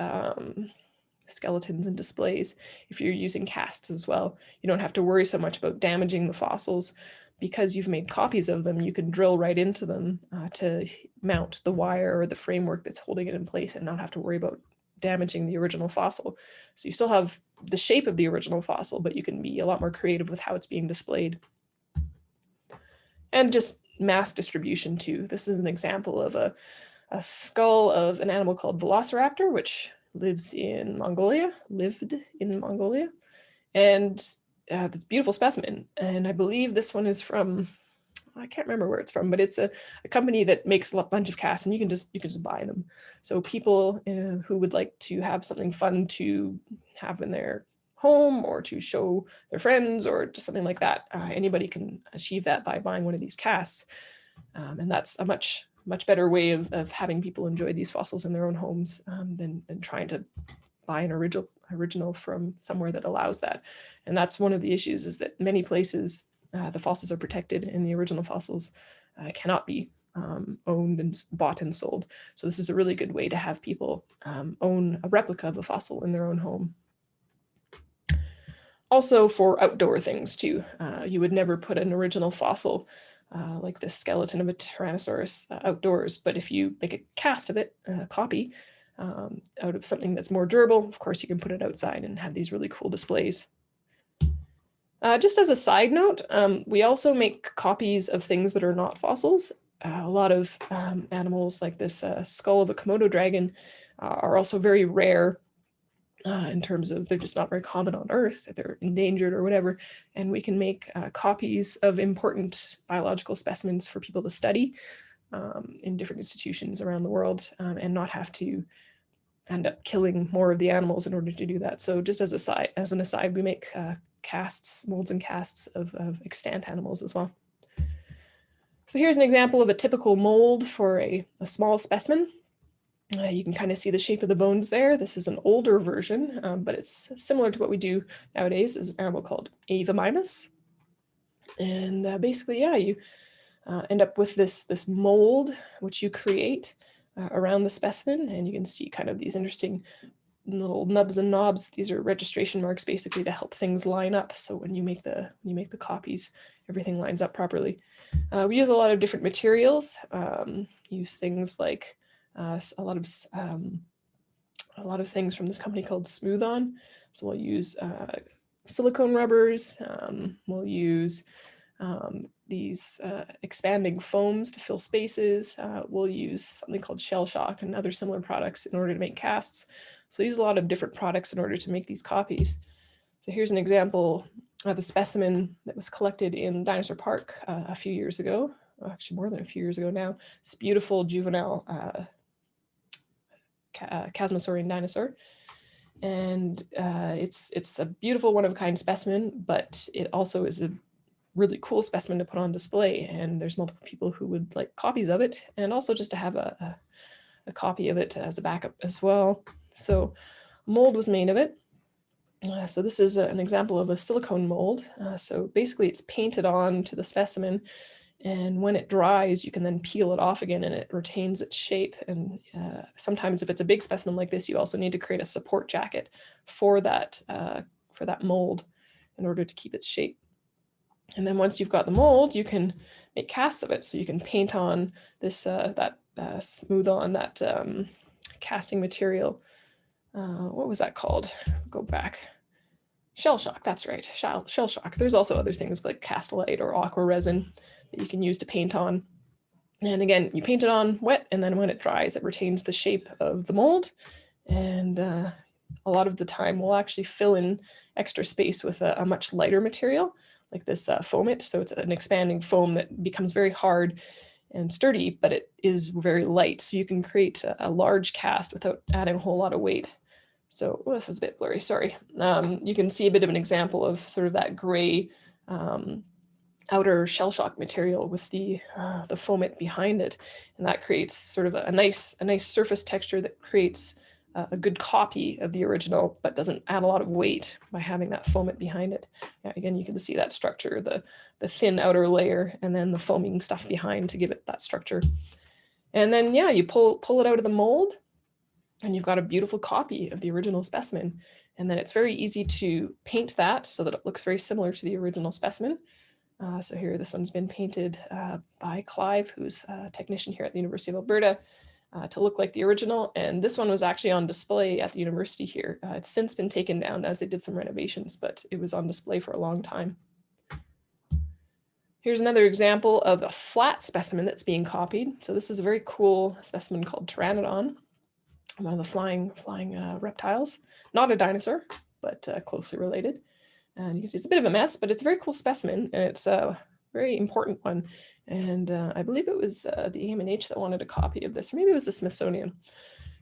skeletons and displays if you're using casts as well. You don't have to worry so much about damaging the fossils. Because you've made copies of them, you can drill right into them to mount the wire or the framework that's holding it in place and not have to worry about damaging the original fossil. So you still have the shape of the original fossil, but you can be a lot more creative with how it's being displayed. And just mass distribution too. This is an example of a skull of an animal called Velociraptor, which lived in Mongolia. And this beautiful specimen. And I believe this one is from, I can't remember where it's from, but it's a company that makes a bunch of casts, and you can just buy them. So people who would like to have something fun to have in their home or to show their friends or just something like that, anybody can achieve that by buying one of these casts. And that's a much better way of having people enjoy these fossils in their own homes than trying to buy an original from somewhere that allows that. And that's one of the issues, is that many places the fossils are protected and the original fossils cannot be owned and bought and sold. So this is a really good way to have people own a replica of a fossil in their own home. Also for outdoor things too. You would never put an original fossil like this skeleton of a Tyrannosaurus outdoors, but if you make a cast of it, a copy, out of something that's more durable, of course you can put it outside and have these really cool displays. Just as a side note, we also make copies of things that are not fossils. A lot of animals like this skull of a Komodo dragon are also very rare in terms of they're just not very common on Earth, they're endangered or whatever, and we can make copies of important biological specimens for people to study in different institutions around the world and not have to end up killing more of the animals in order to do that. So just as an aside, we make casts, molds and casts of extant animals as well. So here's an example of a typical mold for a small specimen. You can kind of see the shape of the bones there. This is an older version, but it's similar to what we do nowadays. This is an animal called Ava mimus. And basically, yeah, you end up with this mold, which you create around the specimen. And you can see kind of these interesting little nubs and knobs. These are registration marks basically to help things line up. So when you make the copies, everything lines up properly. We use a lot of different materials. Use things like a lot of things from this company called Smooth On. So we'll use silicone rubbers. We'll use these expanding foams to fill spaces. We'll use something called shell shock and other similar products in order to make casts. So we use a lot of different products in order to make these copies. So here's an example of a specimen that was collected in Dinosaur Park a few years ago, actually more than a few years ago now. This beautiful juvenile Chasmosaurian dinosaur. And it's a beautiful one-of-a-kind specimen, but it also is a really cool specimen to put on display. And there's multiple people who would like copies of it, and also just to have a copy of it as a backup as well. So a mold was made of it. So this is an example of a silicone mold. So basically it's painted on to the specimen, and when it dries, you can then peel it off again and it retains its shape. And sometimes if it's a big specimen like this, you also need to create a support jacket for that mold in order to keep its shape. And then once you've got the mold, you can make casts of it. So you can paint on this, smooth on that casting material. What was that called? Go back. Shell shock, that's right, shell shock. There's also other things like Castellite or aqua resin that you can use to paint on. And again, you paint it on wet, and then when it dries, it retains the shape of the mold. And a lot of the time, we'll actually fill in extra space with a much lighter material, like this foam it. So it's an expanding foam that becomes very hard and sturdy, but it is very light. So you can create a large cast without adding a whole lot of weight. So this is a bit blurry, sorry. You can see a bit of an example of sort of that gray outer shell shock material with the foamate behind it. And that creates sort of a nice surface texture that creates a good copy of the original, but doesn't add a lot of weight by having that foamate behind it. Yeah, again, you can see that structure, the thin outer layer, and then the foaming stuff behind to give it that structure. And then, yeah, you pull it out of the mold, and you've got a beautiful copy of the original specimen. And then it's very easy to paint that so that it looks very similar to the original specimen. So here, this one's been painted by Clive, who's a technician here at the University of Alberta, to look like the original. And this one was actually on display at the university here. It's since been taken down as they did some renovations, but it was on display for a long time. Here's another example of a flat specimen that's being copied. So this is a very cool specimen called Pteranodon, one of the flying reptiles, not a dinosaur, but closely related. And you can see it's a bit of a mess, but it's a very cool specimen, and it's a very important one. And I believe it was the AMNH that wanted a copy of this, or maybe it was the Smithsonian.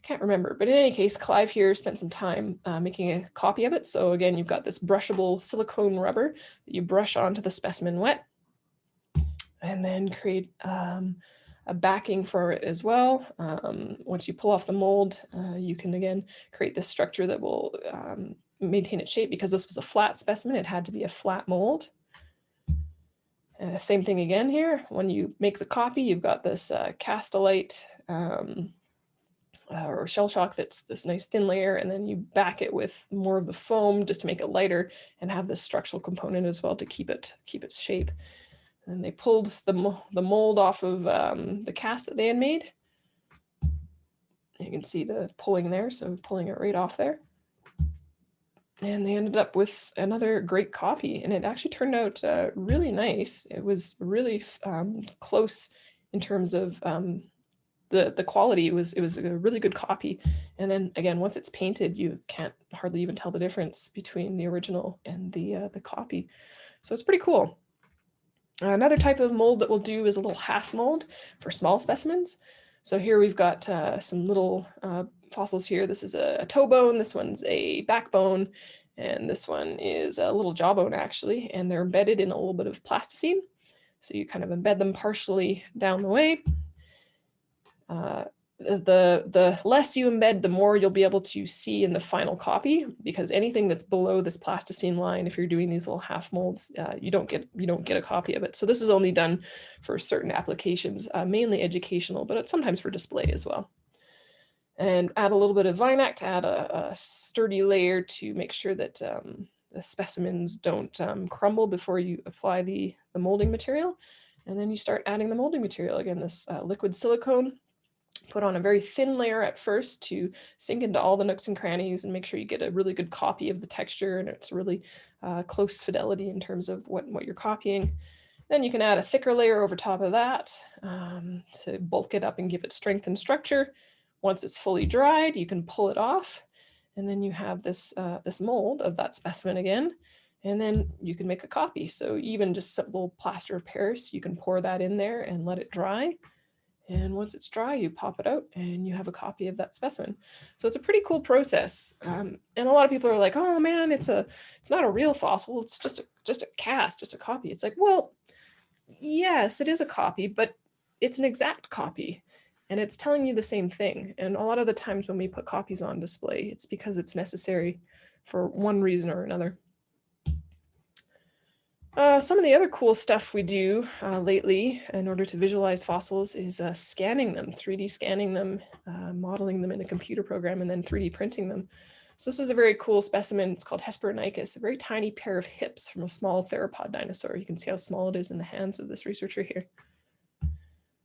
Can't remember, but in any case, Clive here spent some time making a copy of it. So again, you've got this brushable silicone rubber that you brush onto the specimen wet, and then create a backing for it as well. Once you pull off the mold, you can again create this structure that will maintain its shape. Because this was a flat specimen, it had to be a flat mold. Same thing again here. When you make the copy, you've got this Castellite or shell shock that's this nice thin layer, and then you back it with more of the foam just to make it lighter and have this structural component as well to keep its shape. And they pulled the mold off of the cast that they had made. You can see the pulling there, so pulling it right off there. And they ended up with another great copy, and it actually turned out really nice. It was really close in terms of the quality. It was a really good copy. And then again, once it's painted, you can't hardly even tell the difference between the original and the copy. So it's pretty cool. Another type of mold that we'll do is a little half mold for small specimens. So here we've got some little fossils here. This is a toe bone, this one's a backbone, And this one is a little jawbone actually, and they're embedded in a little bit of plasticine. So you kind of embed them partially down the way. The less you embed, the more you'll be able to see in the final copy, because anything that's below this plasticine line, if you're doing these little half molds, you don't get a copy of it. So this is only done for certain applications, mainly educational, but it's sometimes for display as well. And add a little bit of Vinac to add a sturdy layer to make sure that the specimens don't crumble before you apply the molding material. And then you start adding the molding material. Again, this liquid silicone, put on a very thin layer at first to sink into all the nooks and crannies and make sure you get a really good copy of the texture and it's really close fidelity in terms of what you're copying. Then you can add a thicker layer over top of that to bulk it up and give it strength and structure. Once it's fully dried, you can pull it off, and then you have this, this mold of that specimen again, and then you can make a copy. So even just simple plaster of Paris, you can pour that in there and let it dry. And once it's dry, you pop it out and you have a copy of that specimen. So it's a pretty cool process. And a lot of people are like, oh man, it's not a real fossil. It's just a cast, just a copy. It's like, well, yes, it is a copy, but it's an exact copy. And it's telling you the same thing. And a lot of the times when we put copies on display, it's because it's necessary for one reason or another. Some of the other cool stuff we do lately in order to visualize fossils is scanning them, 3D scanning them, modeling them in a computer program, and then 3D printing them. So this is a very cool specimen. It's called Hesperonychus, a very tiny pair of hips from a small theropod dinosaur. You can see how small it is in the hands of this researcher here.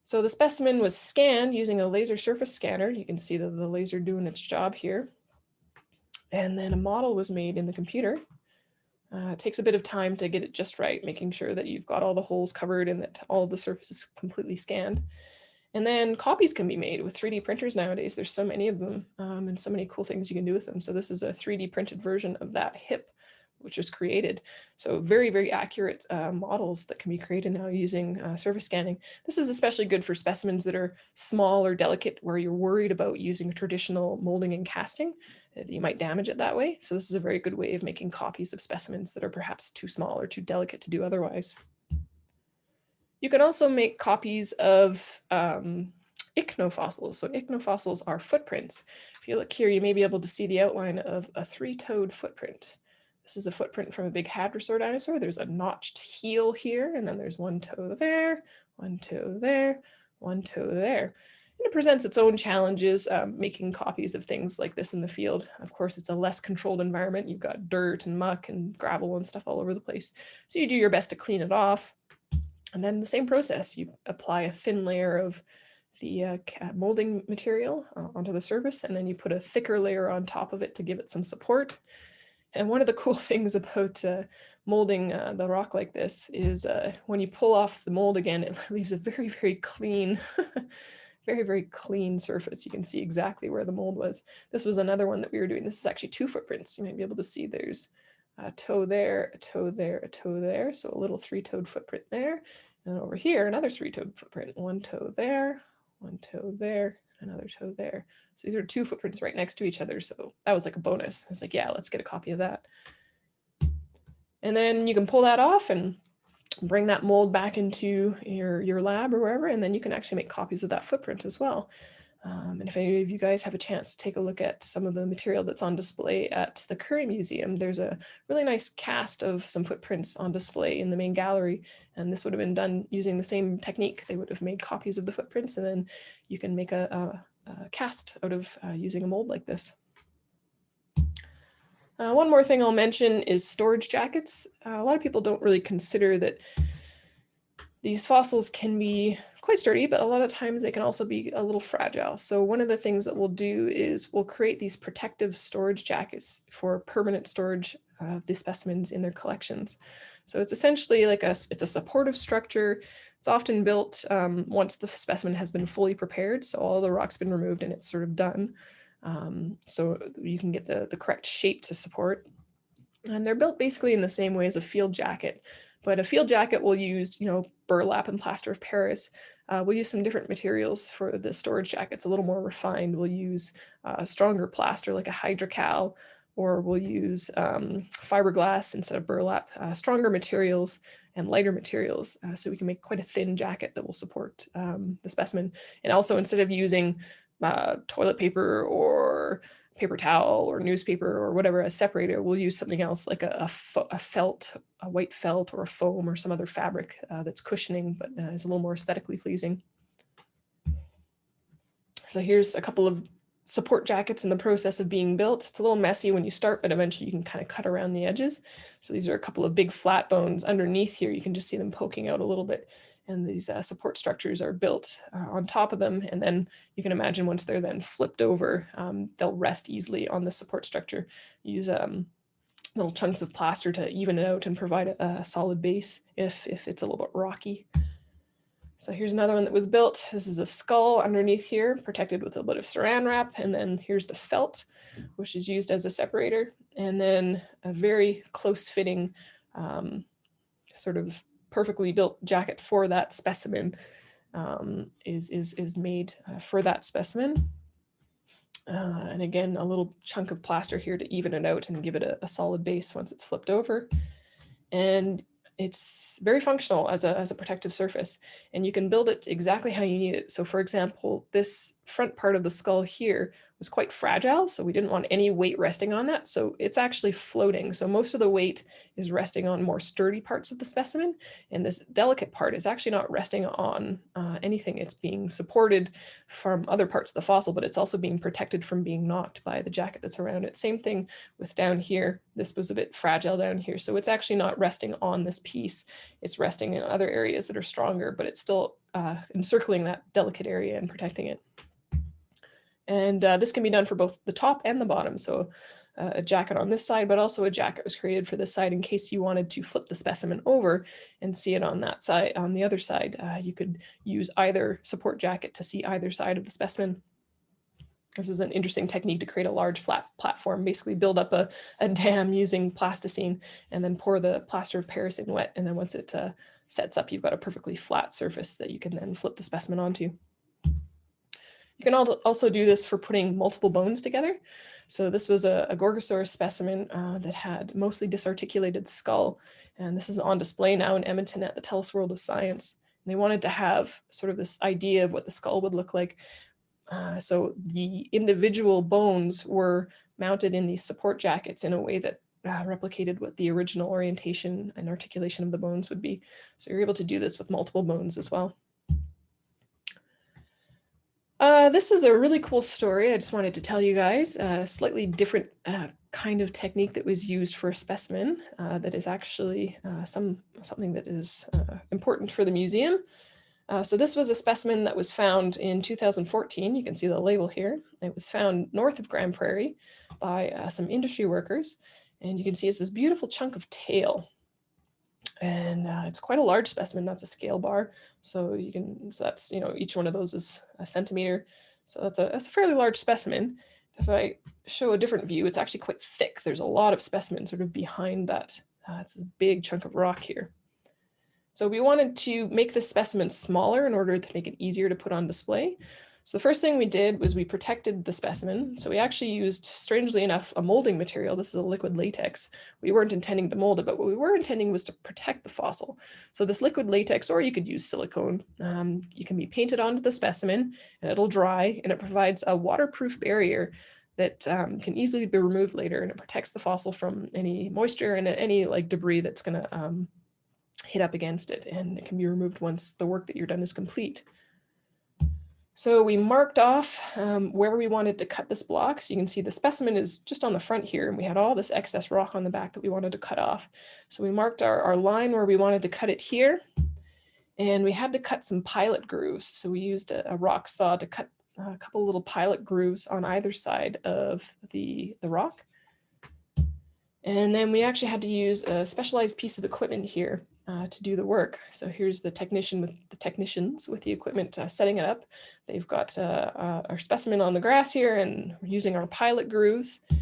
So the specimen was scanned using a laser surface scanner. You can see the laser doing its job here. And then a model was made in the computer. It takes a bit of time to get it just right, making sure that you've got all the holes covered and that all of the surface is completely scanned. And then copies can be made with 3D printers nowadays. There's so many of them and so many cool things you can do with them. So this is a 3D printed version of that hip, which was created. So very, very accurate models that can be created now using surface scanning. This is especially good for specimens that are small or delicate, where you're worried about using traditional molding and casting. You might damage it that way. So this is a very good way of making copies of specimens that are perhaps too small or too delicate to do otherwise. You can also make copies of ichnofossils. So ichnofossils are footprints. If you look here, you may be able to see the outline of a three-toed footprint. This is a footprint from a big hadrosaur dinosaur. There's a notched heel here, and then there's one toe there, one toe there, one toe there. And it presents its own challenges making copies of things like this in the field. Of course, it's a less controlled environment. You've got dirt and muck and gravel and stuff all over the place. So you do your best to clean it off. And then the same process, you apply a thin layer of the molding material onto the surface, and then you put a thicker layer on top of it to give it some support. And one of the cool things about molding the rock like this is when you pull off the mold again, it leaves a very, very clean, very, very clean surface. You can see exactly where the mold was. This was another one that we were doing. This is actually two footprints. You might be able to see there's a toe there, a toe there, a toe there. So a little three-toed footprint there. And over here, another three-toed footprint. One toe there, another toe there. So these are two footprints right next to each other. So that was like a bonus. I was like, yeah, let's get a copy of that. And then you can pull that off and bring that mold back into your lab or wherever, and then you can actually make copies of that footprint as well. And if any of you guys have a chance to take a look at some of the material that's on display at the Curry Museum, there's a really nice cast of some footprints on display in the main gallery. And this would have been done using the same technique. They would have made copies of the footprints, and then you can make a cast out of using a mold like this. One more thing I'll mention is storage jackets. A lot of people don't really consider that these fossils can be quite sturdy, but a lot of times they can also be a little fragile. So one of the things that we'll do is we'll create these protective storage jackets for permanent storage of the specimens in their collections. So it's essentially like it's a supportive structure. It's often built once the specimen has been fully prepared. So all the rock's been removed and it's sort of done. So you can get the correct shape to support. And they're built basically in the same way as a field jacket. But a field jacket will use, burlap and plaster of Paris. We'll use some different materials for the storage jackets, a little more refined. We'll use stronger plaster like a hydrocal. or we'll use fiberglass instead of burlap, stronger materials and lighter materials. So we can make quite a thin jacket that will support the specimen. And also, instead of using toilet paper or paper towel or newspaper or whatever as separator, we'll use something else like a felt, a white felt or a foam or some other fabric that's cushioning, but is a little more aesthetically pleasing. So here's a couple of support jackets in the process of being built. It's a little messy when you start, but eventually you can kind of cut around the edges. So these are a couple of big flat bones underneath here. You can just see them poking out a little bit. And these support structures are built on top of them. And then you can imagine once they're then flipped over, they'll rest easily on the support structure. Use little chunks of plaster to even it out and provide a solid base if it's a little bit rocky. So here's another one that was built. This is a skull underneath here, protected with a bit of saran wrap. And then here's the felt, which is used as a separator. And then a very close fitting, sort of perfectly built jacket for that specimen is made for that specimen. And again, a little chunk of plaster here to even it out and give it a solid base once it's flipped over. And it's very functional as a protective surface, and you can build it exactly how you need it. So for example, this front part of the skull here was quite fragile, so we didn't want any weight resting on that. So it's actually floating. So most of the weight is resting on more sturdy parts of the specimen, and this delicate part is actually not resting on anything. It's being supported from other parts of the fossil, but it's also being protected from being knocked by the jacket that's around it. Same thing with down here. This was a bit fragile down here, so it's actually not resting on this piece. It's resting in other areas that are stronger, but it's still encircling that delicate area and protecting it. And this can be done for both the top and the bottom. So a jacket on this side, but also a jacket was created for this side in case you wanted to flip the specimen over and see it on that side. On the other side, you could use either support jacket to see either side of the specimen. This is an interesting technique to create a large flat platform, basically build up a dam using plasticine and then pour the plaster of Paris in wet. And then once it sets up, you've got a perfectly flat surface that you can then flip the specimen onto. You can also do this for putting multiple bones together. So this was a Gorgosaurus specimen that had mostly disarticulated skull. And this is on display now in Edmonton at the TELUS World of Science. And they wanted to have sort of this idea of what the skull would look like. So the individual bones were mounted in these support jackets in a way that replicated what the original orientation and articulation of the bones would be. So you're able to do this with multiple bones as well. This is a really cool story. I just wanted to tell you guys a slightly different kind of technique that was used for a specimen that is actually something that is important for the museum. So this was a specimen that was found in 2014. You can see the label here. It was found north of Grand Prairie by some industry workers. And you can see it's this beautiful chunk of tail. And it's quite a large specimen. That's a scale bar. So that's, each one of those is a centimeter. So that's a fairly large specimen. If I show a different view, it's actually quite thick. There's a lot of specimens sort of behind that. It's this big chunk of rock here. So we wanted to make this specimen smaller in order to make it easier to put on display. So the first thing we did was we protected the specimen. So we actually used, strangely enough, a molding material. This is a liquid latex. We weren't intending to mold it, but what we were intending was to protect the fossil. So this liquid latex, or you could use silicone, you can be painted onto the specimen and it'll dry, and it provides a waterproof barrier that can easily be removed later, and it protects the fossil from any moisture and any debris that's going to hit up against it, and it can be removed once the work that you're done is complete. So we marked off where we wanted to cut this block. So you can see the specimen is just on the front here, and we had all this excess rock on the back that we wanted to cut off. So we marked our line where we wanted to cut it here, and we had to cut some pilot grooves. So we used a rock saw to cut a couple little pilot grooves on either side of the rock. And then we actually had to use a specialized piece of equipment here to do the work. So here's the technicians with the equipment setting it up. They've got our specimen on the grass here, and we're using our pilot grooves. You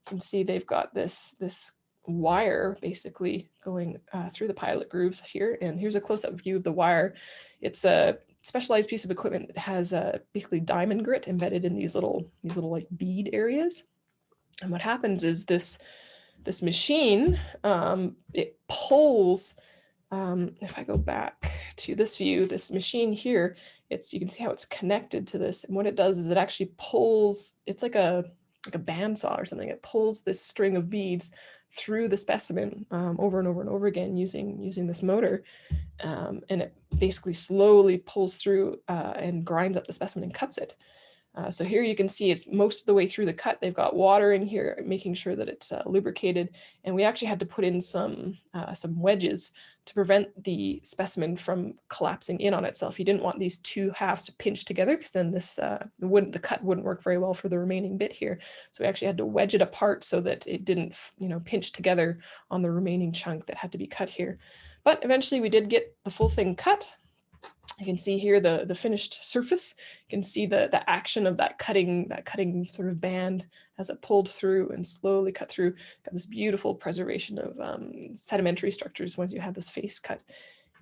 can see they've got this wire basically going through the pilot grooves here. And here's a close-up view of the wire. It's a specialized piece of equipment that has basically diamond grit embedded in these little bead areas. And what happens is this machine, it pulls, if I go back to this view, this machine here, you can see how it's connected to this. And what it does is it actually pulls, it's like a bandsaw or something. It pulls this string of beads through the specimen over and over and over again using this motor. And it basically slowly pulls through and grinds up the specimen and cuts it. So here you can see it's most of the way through the cut. They've got water in here, making sure that it's lubricated. And we actually had to put in some wedges to prevent the specimen from collapsing in on itself. You didn't want these two halves to pinch together, because then the cut wouldn't work very well for the remaining bit here. So we actually had to wedge it apart so that it didn't, pinch together on the remaining chunk that had to be cut here. But eventually we did get the full thing cut. You can see here the finished surface. You can see the action of that cutting sort of band as it pulled through and slowly cut through. Got this beautiful preservation of sedimentary structures once you have this face cut.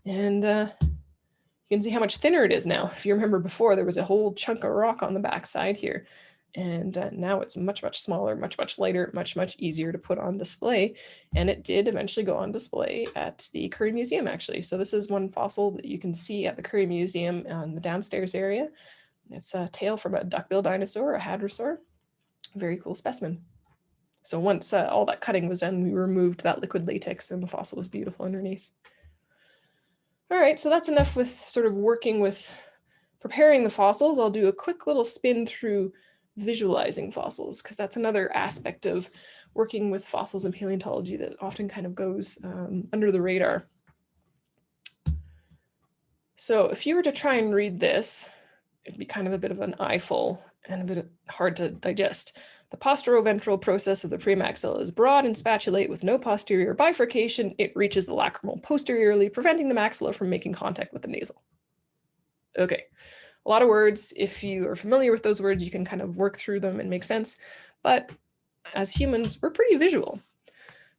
And you can see how much thinner it is now. If you remember before, there was a whole chunk of rock on the back side here. And now it's much, much smaller, much, much lighter, much, much easier to put on display. And it did eventually go on display at the Currie Museum, actually. So this is one fossil that you can see at the Currie Museum in the downstairs area. It's a tail from a duckbill dinosaur, a hadrosaur. Very cool specimen. So once all that cutting was done, we removed that liquid latex and the fossil was beautiful underneath. All right, so that's enough with sort of working with preparing the fossils. I'll do a quick little spin through visualizing fossils, because that's another aspect of working with fossils in paleontology that often kind of goes under the radar. So if you were to try and read this, it'd be kind of a bit of an eyeful and a bit hard to digest. The posteroventral process of the premaxilla is broad and spatulate with no posterior bifurcation. It reaches the lacrimal posteriorly, preventing the maxilla from making contact with the nasal. Okay. A lot of words. If you are familiar with those words, you can kind of work through them and make sense. But as humans, we're pretty visual.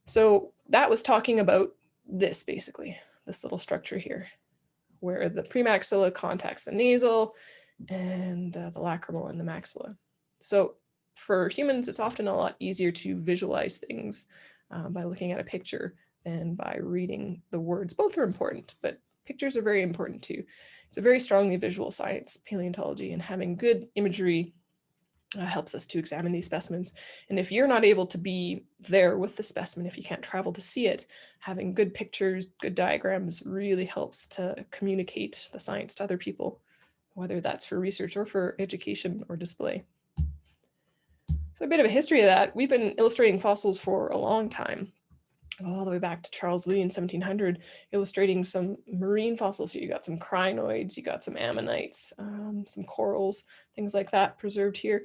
So that was talking about this, basically, this little structure here, where the premaxilla contacts the nasal and the lacrimal and the maxilla. So for humans, it's often a lot easier to visualize things by looking at a picture than by reading the words. Both are important, but pictures are very important too. It's a very strongly visual science, paleontology, and having good imagery helps us to examine these specimens. And if you're not able to be there with the specimen, if you can't travel to see it, having good pictures, good diagrams really helps to communicate the science to other people, whether that's for research or for education or display. So a bit of a history of that. We've been illustrating fossils for a long time, all the way back to Charles Lee in 1700, illustrating some marine fossils. Here you got some crinoids, you got some ammonites, some corals, things like that preserved here.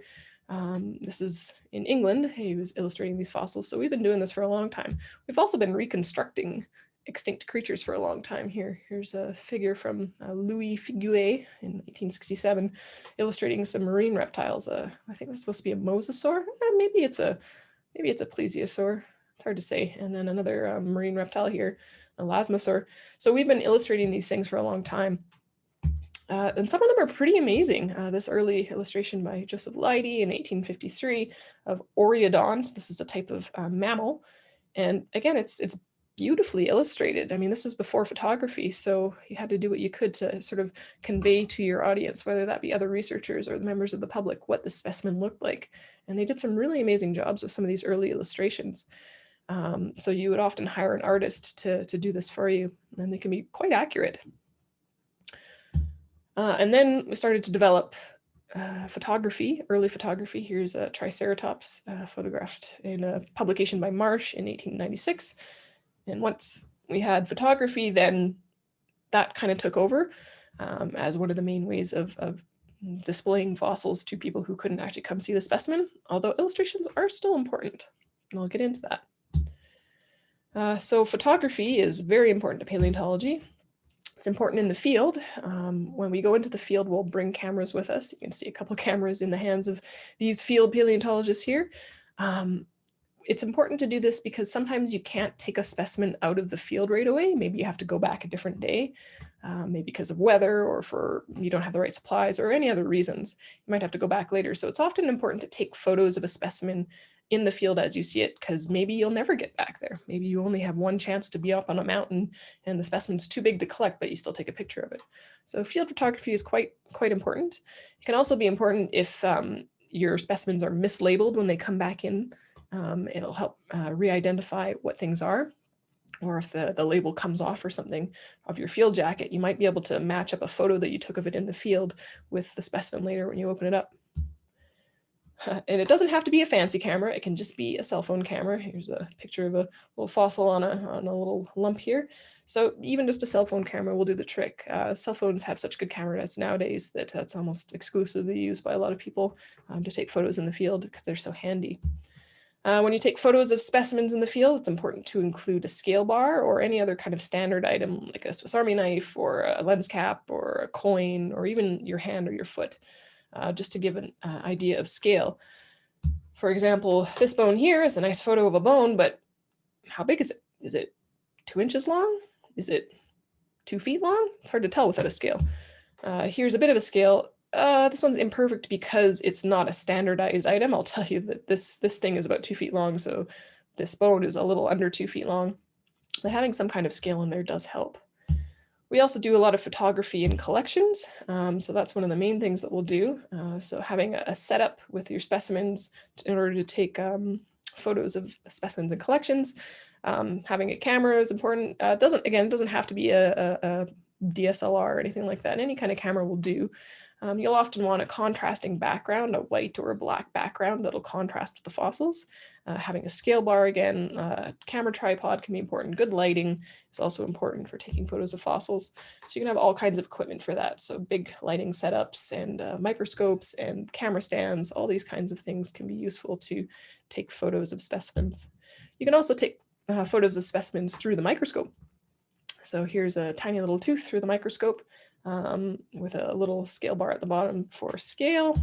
This is in England. He was illustrating these fossils. So we've been doing this for a long time. We've also been reconstructing extinct creatures for a long time here. Here's a figure from Louis Figuier in 1867, illustrating some marine reptiles. I think that's supposed to be a mosasaur. Maybe it's a plesiosaur. It's hard to say. And then another marine reptile here, a lasmosaur. So we've been illustrating these things for a long time. And some of them are pretty amazing. This early illustration by Joseph Leidy in 1853 of Oreodons. This is a type of mammal. And again, it's beautifully illustrated. I mean, this was before photography, so you had to do what you could to sort of convey to your audience, whether that be other researchers or the members of the public, what the specimen looked like. And they did some really amazing jobs with some of these early illustrations. So you would often hire an artist to do this for you, and they can be quite accurate. And then we started to develop photography, early photography. Here's a Triceratops photographed in a publication by Marsh in 1896. And once we had photography, then that kind of took over as one of the main ways of displaying fossils to people who couldn't actually come see the specimen, although illustrations are still important. And I'll get into that. So photography is very important to paleontology. It's important in the field. When we go into the field, we'll bring cameras with us. You can see a couple of cameras in the hands of these field paleontologists here. It's important to do this because sometimes you can't take a specimen out of the field right away. Maybe you have to go back a different day, maybe because of weather or for you don't have the right supplies or any other reasons. You might have to go back later. So it's often important to take photos of a specimen in the field as you see it, because maybe you'll never get back there. Maybe you only have one chance to be up on a mountain and the specimen's too big to collect, but you still take a picture of it. So field photography is quite important. It can also be important if your specimens are mislabeled when they come back in. It'll help re-identify what things are. Or if the label comes off or something of your field jacket, you might be able to match up a photo that you took of it in the field with the specimen later when you open it up. And it doesn't have to be a fancy camera. It can just be a cell phone camera. Here's a picture of a little fossil on a little lump here. So even just a cell phone camera will do the trick. Cell phones have such good cameras nowadays that it's almost exclusively used by a lot of people to take photos in the field because they're so handy. When you take photos of specimens in the field, it's important to include a scale bar or any other kind of standard item like a Swiss Army knife or a lens cap or a coin or even your hand or your foot. Just to give an idea of scale. For example, this bone here is a nice photo of a bone, but how big is it? Is it 2 inches long? Is it 2 feet long? It's hard to tell without a scale. Here's a bit of a scale. This one's imperfect because it's not a standardized item. I'll tell you that this thing is about 2 feet long, so this bone is a little under 2 feet long. But having some kind of scale in there does help. We also do a lot of photography in collections. So that's one of the main things that we'll do. So having a setup with your specimens in order to take photos of specimens in collections. Having a camera is important. It doesn't have to be a DSLR or anything like that. Any kind of camera will do. You'll often want a contrasting background, a white or a black background that'll contrast with the fossils. Having a scale bar again, camera tripod can be important. Good lighting is also important for taking photos of fossils. So you can have all kinds of equipment for that. So big lighting setups and microscopes and camera stands, all these kinds of things can be useful to take photos of specimens. You can also take photos of specimens through the microscope. So here's a tiny little tooth through the microscope with a little scale bar at the bottom for scale.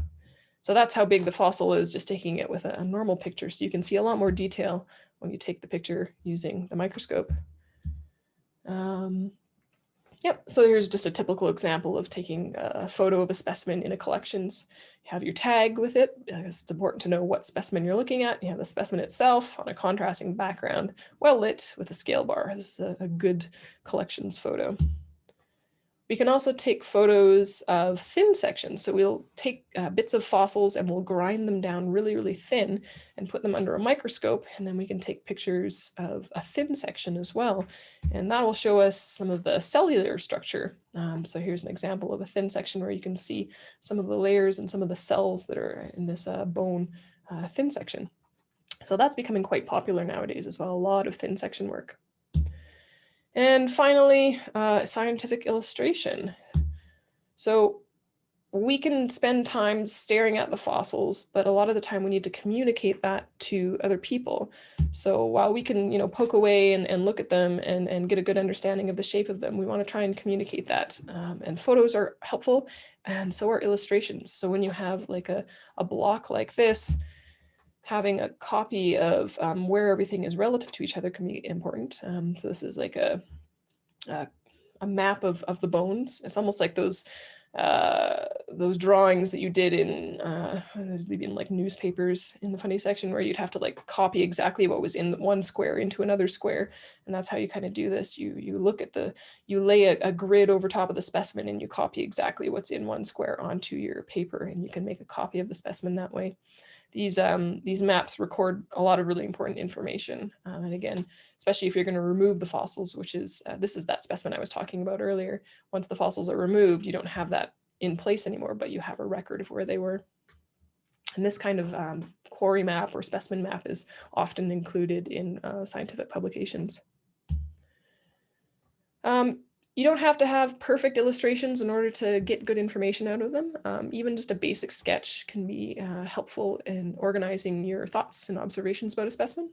So that's how big the fossil is, just taking it with a normal picture. So you can see a lot more detail when you take the picture using the microscope. Yep, so here's just a typical example of taking a photo of a specimen in a collections. You have your tag with it, because it's important to know what specimen you're looking at. You have the specimen itself on a contrasting background, well lit with a scale bar. This is a good collections photo. We can also take photos of thin sections. So we'll take bits of fossils and we'll grind them down really, really thin and put them under a microscope. And then we can take pictures of a thin section as well. And that will show us some of the cellular structure. So here's an example of a thin section where you can see some of the layers and some of the cells that are in this bone thin section. So that's becoming quite popular nowadays as well, a lot of thin section work. And finally, scientific illustration. So we can spend time staring at the fossils, but a lot of the time we need to communicate that to other people. So while we can, poke away and look at them and get a good understanding of the shape of them, we want to try and communicate that. And photos are helpful, and so are illustrations. So when you have like a block like this, having a copy of where everything is relative to each other can be important. So this is like a map of the bones. It's almost like those drawings that you did in like newspapers in the funny section, where you'd have to like copy exactly what was in one square into another square. And that's how you kind of do this. You look at you lay a grid over top of the specimen and you copy exactly what's in one square onto your paper, and you can make a copy of the specimen that way. These maps record a lot of really important information. And again, especially if you're going to remove the fossils, which is, this is that specimen I was talking about earlier. Once the fossils are removed, you don't have that in place anymore, but you have a record of where they were. And this kind of quarry map or specimen map is often included in scientific publications. You don't have to have perfect illustrations in order to get good information out of them. Even just a basic sketch can be helpful in organizing your thoughts and observations about a specimen.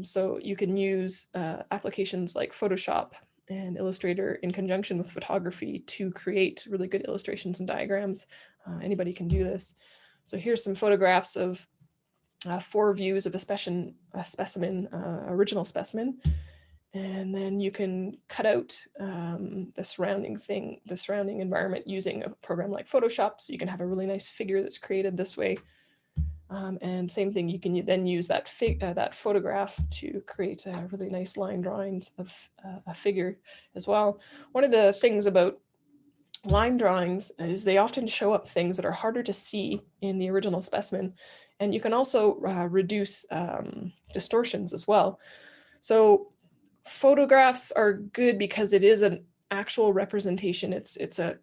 So you can use applications like Photoshop and Illustrator in conjunction with photography to create really good illustrations and diagrams. Anybody can do this. So here's some photographs of 4 views of a specimen, original specimen. And then you can cut out the surrounding environment using a program like Photoshop. So you can have a really nice figure that's created this way. And same thing, you can then use that photograph to create really nice line drawings of a figure as well. One of the things about line drawings is they often show up things that are harder to see in the original specimen. And you can also reduce distortions as well. So photographs are good because it is an actual representation. It's a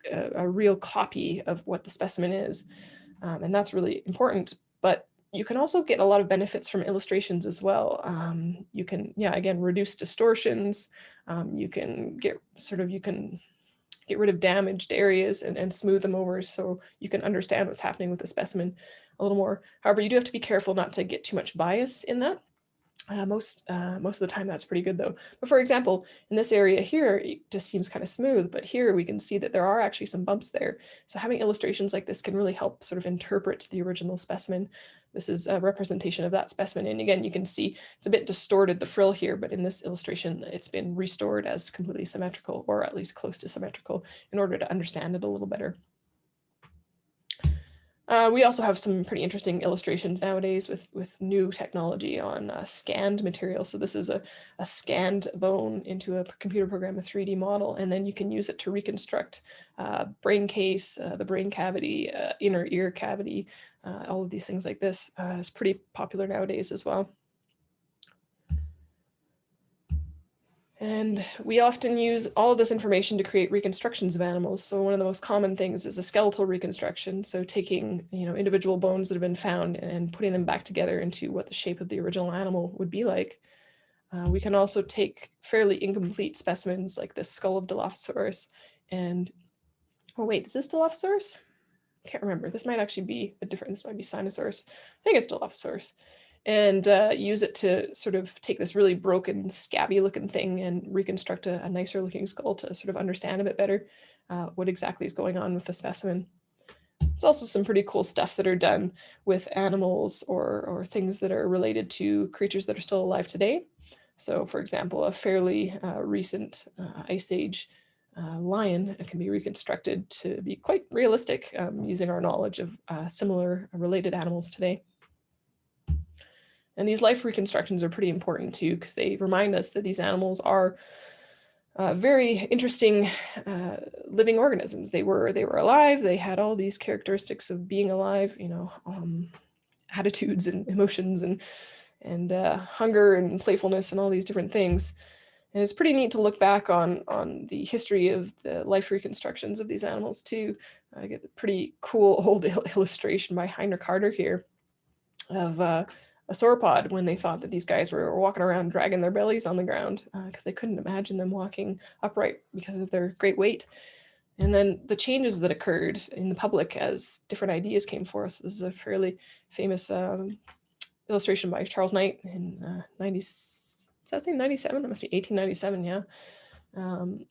real copy of what the specimen is. And that's really important. But you can also get a lot of benefits from illustrations as well. You can, again, reduce distortions. You can get rid of damaged areas and smooth them over so you can understand what's happening with the specimen a little more. However, you do have to be careful not to get too much bias in that. Most of the time that's pretty good though. But for example, in this area here, it just seems kind of smooth, but here we can see that there are actually some bumps there. So having illustrations like this can really help sort of interpret the original specimen. This is a representation of that specimen. And again, you can see it's a bit distorted, the frill here, but in this illustration, it's been restored as completely symmetrical, or at least close to symmetrical, in order to understand it a little better. We also have some pretty interesting illustrations nowadays with new technology on scanned material. So this is a scanned bone into a computer program, a 3D model, and then you can use it to reconstruct brain case, the brain cavity, inner ear cavity, all of these things like this. It's pretty popular nowadays as well. And we often use all of this information to create reconstructions of animals. So one of the most common things is a skeletal reconstruction. So taking, individual bones that have been found and putting them back together into what the shape of the original animal would be like. We can also take fairly incomplete specimens like this skull of Dilophosaurus and, oh wait, is this Dilophosaurus? I can't remember. This might actually be this might be Sinosaurus. I think it's Dilophosaurus. And use it to sort of take this really broken, scabby looking thing and reconstruct a nicer looking skull to sort of understand a bit better what exactly is going on with the specimen. It's also some pretty cool stuff that are done with animals or things that are related to creatures that are still alive today. So for example, a fairly recent Ice Age lion can be reconstructed to be quite realistic using our knowledge of similar related animals today. And these life reconstructions are pretty important too, because they remind us that these animals are very interesting living organisms. They were alive. They had all these characteristics of being alive, attitudes and emotions and hunger and playfulness and all these different things. And it's pretty neat to look back on the history of the life reconstructions of these animals too. I get a pretty cool old illustration by Heinrich Harder here of a sauropod when they thought that these guys were walking around dragging their bellies on the ground because they couldn't imagine them walking upright because of their great weight. And then the changes that occurred in the public as different ideas came forth. This is a fairly famous illustration by Charles Knight in 97? It must be 1897, yeah.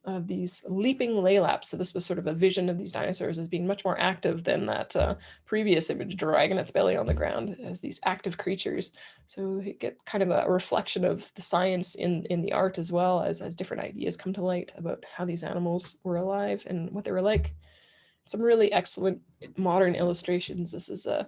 Of these leaping laylaps. So this was sort of a vision of these dinosaurs as being much more active than that previous image, dragging its belly on the ground as these active creatures. So you get kind of a reflection of the science in the art as well as different ideas come to light about how these animals were alive and what they were like. Some really excellent modern illustrations. This is an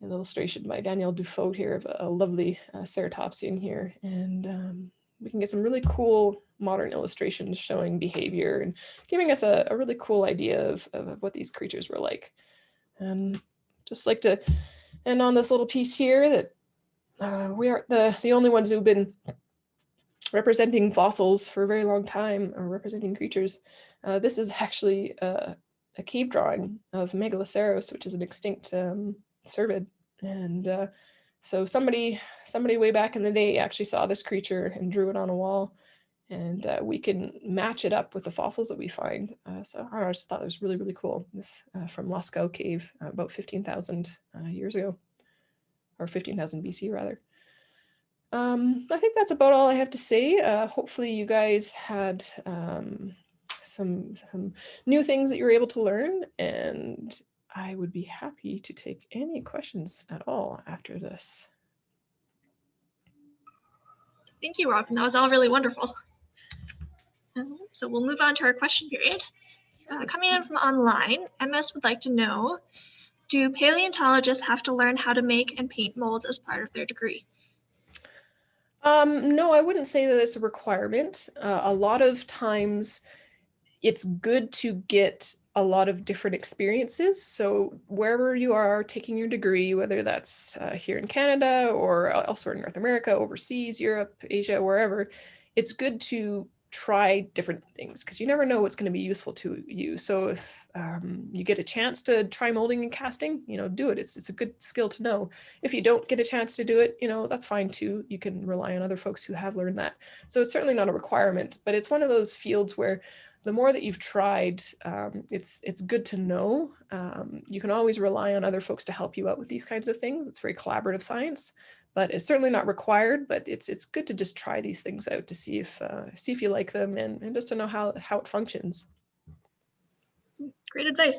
illustration by Danielle Dufault here of a lovely ceratopsian here. And we can get some really cool modern illustrations showing behavior and giving us a really cool idea of what these creatures were like. And just like to end on this little piece here that we are the only ones who've been representing fossils for a very long time, or representing creatures. This is actually a cave drawing of Megaloceros, which is an extinct cervid. And so somebody way back in the day actually saw this creature and drew it on a wall, and we can match it up with the fossils that we find. So I just thought it was really, really cool. This from Lascaux Cave about 15,000 years ago, or 15,000 BC rather. I think that's about all I have to say. Hopefully you guys had some new things that you were able to learn, and I would be happy to take any questions at all after this. Thank you, Robin. That was all really wonderful. So we'll move on to our question period. Coming in from online, MS would like to know, Do paleontologists have to learn how to make and paint molds as part of their degree? No, I wouldn't say that it's a requirement. A lot of times it's good to get a lot of different experiences. So wherever you are taking your degree, whether that's here in Canada or elsewhere in North America, overseas, Europe, Asia, wherever, it's good to try different things because you never know what's going to be useful to you. So if you get a chance to try molding and casting, do it. It's a good skill to know. If you don't get a chance to do it, that's fine too. You can rely on other folks who have learned that. So it's certainly not a requirement, but it's one of those fields where the more that you've tried, it's good to know. You can always rely on other folks to help you out with these kinds of things. It's very collaborative science, but it's certainly not required. But it's good to just try these things out to see if you like them and just to know how it functions. Great advice.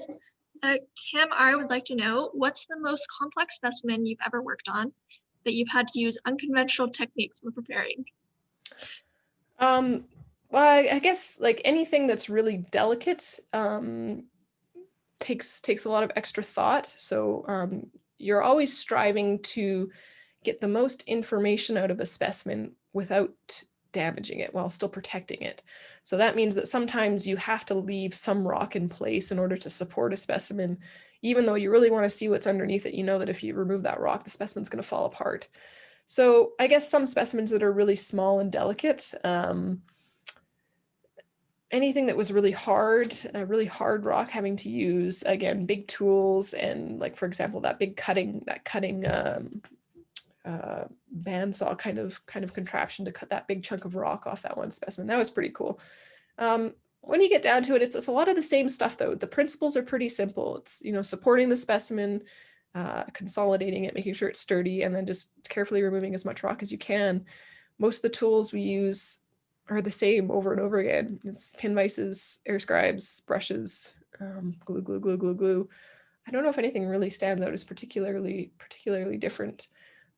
Cam R would like to know, what's the most complex specimen you've ever worked on that you've had to use unconventional techniques when preparing? Well, I guess like anything that's really delicate takes a lot of extra thought. So you're always striving to get the most information out of a specimen without damaging it while still protecting it. So that means that sometimes you have to leave some rock in place in order to support a specimen, even though you really want to see what's underneath it. You know that if you remove that rock, the specimen's going to fall apart. So I guess some specimens that are really small and delicate, anything that was really hard, a really hard rock, having to use, again, big tools, and like, for example, that cutting bandsaw kind of contraption to cut that big chunk of rock off that one specimen. That was pretty cool. When you get down to it, it's a lot of the same stuff though. The principles are pretty simple. It's, supporting the specimen, consolidating it, making sure it's sturdy, and then just carefully removing as much rock as you can. Most of the tools we use are the same over and over again. It's pin vices, air scribes, brushes, glue. I don't know if anything really stands out as particularly different.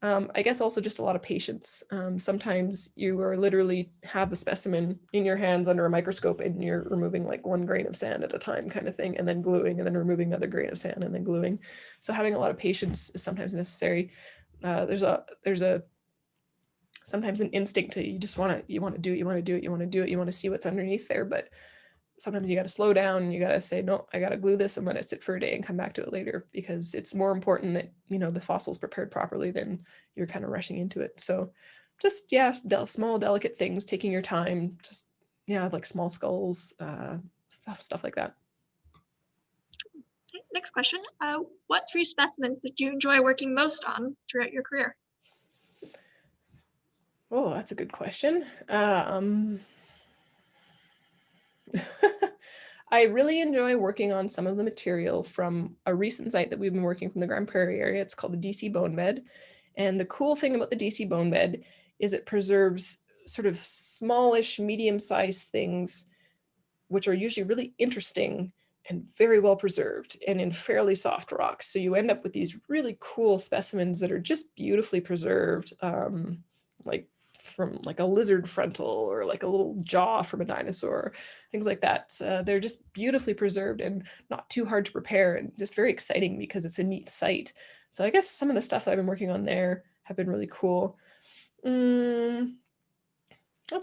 I guess also just a lot of patience. Sometimes you are literally have a specimen in your hands under a microscope and you're removing like 1 grain of sand at a time kind of thing, and then gluing, and then removing another grain of sand and then gluing. So having a lot of patience is sometimes necessary. There's sometimes an instinct to, you want to see what's underneath there, but sometimes you got to slow down and you got to say, no, I got to glue this and let it sit for a day and come back to it later, because it's more important that, the fossil's prepared properly than you're kind of rushing into it. So just, small, delicate things, taking your time, just, like small skulls, stuff like that. Okay, next question. What 3 specimens did you enjoy working most on throughout your career? Oh, that's a good question. I really enjoy working on some of the material from a recent site that we've been working from the Grand Prairie area. It's called the DC Bone Bed. And the cool thing about the DC Bone Bed is it preserves sort of smallish, medium-sized things, which are usually really interesting and very well preserved and in fairly soft rocks. So you end up with these really cool specimens that are just beautifully preserved, like from like a lizard frontal or like a little jaw from a dinosaur, things like that. They're just beautifully preserved and not too hard to prepare, and just very exciting because it's a neat site. So I guess some of the stuff that I've been working on there have been really cool. That's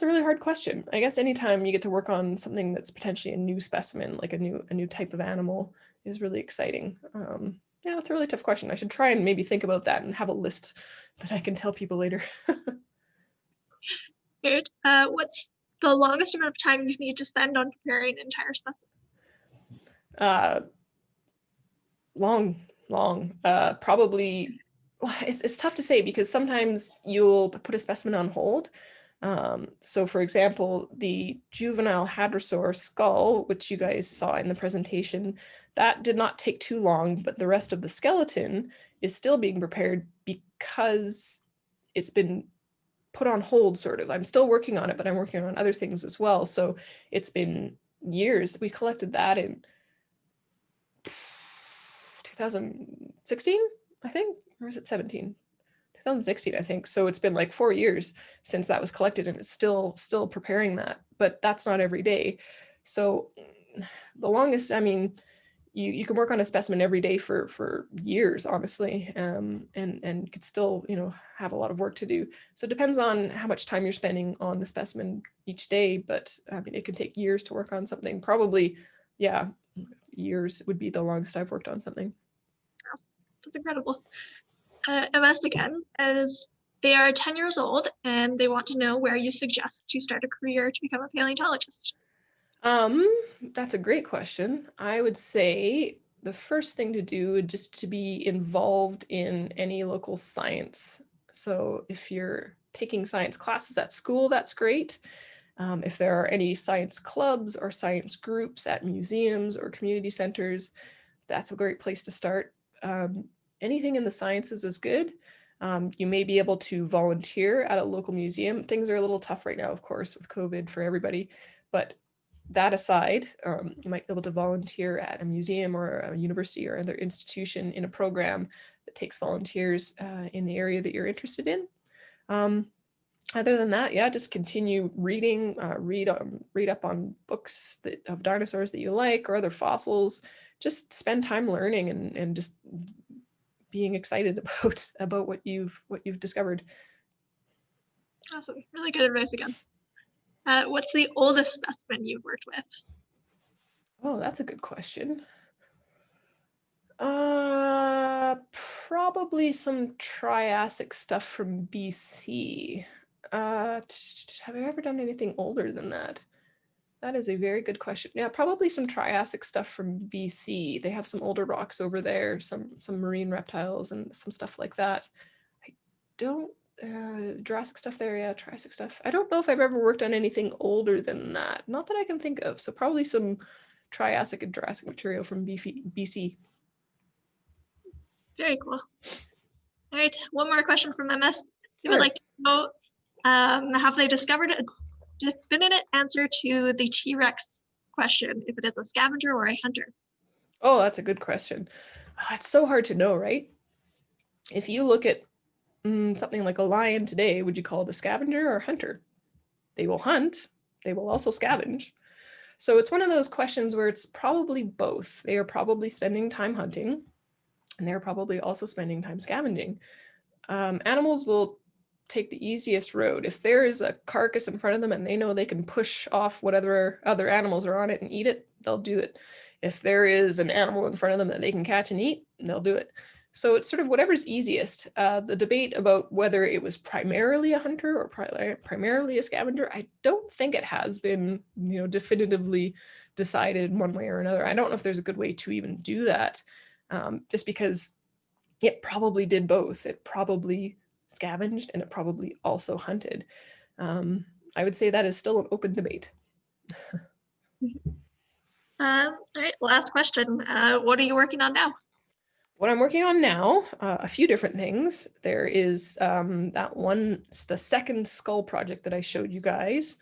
a really hard question. I guess anytime you get to work on something that's potentially a new specimen, like a new type of animal, is really exciting. Yeah, it's a really tough question. I should try and maybe think about that and have a list that I can tell people later. Good. What's the longest amount of time you've needed to spend on preparing an entire specimen? Long. Probably, well, it's tough to say because sometimes you'll put a specimen on hold. So for example, the juvenile hadrosaur skull, which you guys saw in the presentation, that did not take too long, but the rest of the skeleton is still being prepared because it's been put on hold, sort of. I'm still working on it, but I'm working on other things as well. So it's been years. We collected that in 2016, I think, or is it 17? 2016, I think. So it's been like 4 years since that was collected, and it's still preparing that, but that's not every day. So the longest, I mean, you can work on a specimen every day for years, honestly, and could still, have a lot of work to do. So it depends on how much time you're spending on the specimen each day, but I mean, it can take years to work on something. Probably, yeah, years would be the longest I've worked on something. Oh, that's incredible. MS again, as they are 10 years old and they want to know where you suggest to start a career to become a paleontologist. That's a great question. I would say the first thing to do would just to be involved in any local science. So if you're taking science classes at school, that's great. If there are any science clubs or science groups at museums or community centers, that's a great place to start. Anything in the sciences is good. You may be able to volunteer at a local museum. Things are a little tough right now, of course, with COVID for everybody, but that aside, you might be able to volunteer at a museum or a university or other institution in a program that takes volunteers in the area that you're interested in. Other than that, yeah, just continue reading, read up on books of dinosaurs that you like or other fossils. Just spend time learning and just being excited about what you've discovered. Awesome, really good advice again. What's the oldest specimen you've worked with? Oh, that's a good question. Probably some Triassic stuff from BC. Have I ever done anything older than that? That is a very good question. Yeah, probably some Triassic stuff from BC. They have some older rocks over there, some marine reptiles and some stuff like that. I don't, Jurassic stuff there, yeah, Triassic stuff. I don't know if I've ever worked on anything older than that. Not that I can think of. So probably some Triassic and Jurassic material from BC. Very cool. All right, one more question from MS. They would Sure. like to know, have they discovered a definite answer to the T-Rex question, if it is a scavenger or a hunter? Oh, that's a good question. It's so hard to know, right? If you look at something like a lion today, would you call it a scavenger or a hunter? They will hunt. They will also scavenge. So it's one of those questions where it's probably both. They are probably spending time hunting, and they're probably also spending time scavenging. Animals will take the easiest road. If there is a carcass in front of them and they know they can push off whatever other animals are on it and eat it, they'll do it. If there is an animal in front of them that they can catch and eat, they'll do it. So it's sort of whatever's easiest. The debate about whether it was primarily a hunter or primarily a scavenger, I don't think it has been, definitively decided one way or another. I don't know if there's a good way to even do that, just because it probably did both. It probably scavenged and it probably also hunted. I would say that is still an open debate. All right, last question. What are you working on now? What I'm working on now, a few different things. There is that one, it's the second skull project that I showed you guys.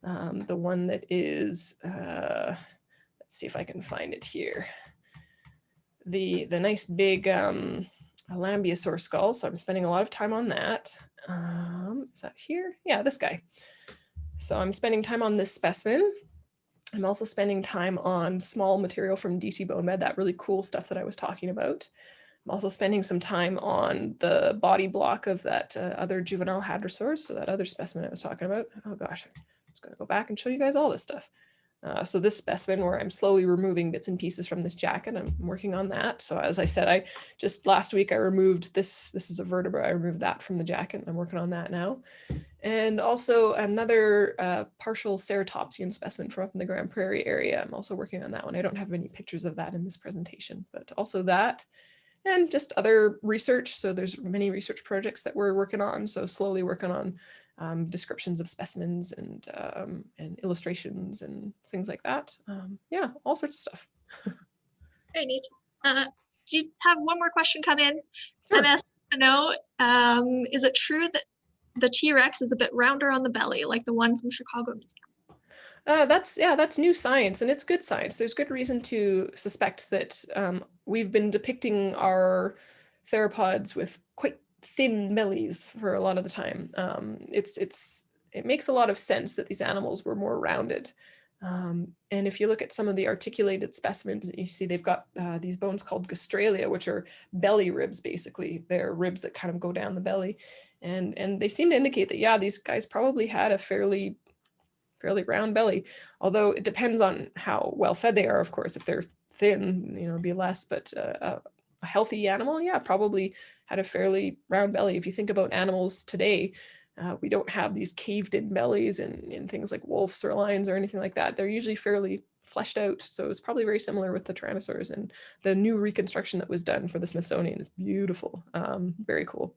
The one that is, let's see if I can find it here. The nice big Lambeosaur skull. So I'm spending a lot of time on that. Is that here? Yeah, this guy. So I'm spending time on this specimen. I'm also spending time on small material from DC bone bed, that really cool stuff that I was talking about. I'm also spending some time on the body block of that other juvenile hadrosaur, so that other specimen I was talking about. Oh gosh, I'm just going to go back and show you guys all this stuff. So this specimen where I'm slowly removing bits and pieces from this jacket, I'm working on that. So as I said, I just last week I removed this is a vertebra, I removed that from the jacket, and I'm working on that now. And also another partial ceratopsian specimen from up in the Grand Prairie area. I'm also working on that one. I don't have any pictures of that in this presentation, but also that. And just other research. So there's many research projects that we're working on. So slowly working on descriptions of specimens and illustrations and things like that. Yeah, all sorts of stuff. Very neat. Do you have one more question come in? Sure. I'm asked to know, is it true that the T-Rex is a bit rounder on the belly, like the one from Chicago Museum? That's new science, and it's good science. There's good reason to suspect that we've been depicting our theropods with quite thin bellies for a lot of the time. It makes a lot of sense that these animals were more rounded. And if you look at some of the articulated specimens, you see they've got these bones called gastralia, which are belly ribs, basically. They're ribs that kind of go down the belly. And they seem to indicate that, yeah, these guys probably had a fairly round belly, although it depends on how well fed they are, of course. If they're thin, it'd be less, but a healthy animal, yeah, probably had a fairly round belly. If you think about animals today, we don't have these caved in bellies in things like wolves or lions or anything like that. They're usually fairly fleshed out. So it's probably very similar with the tyrannosaurs, and the new reconstruction that was done for the Smithsonian is beautiful. Very cool.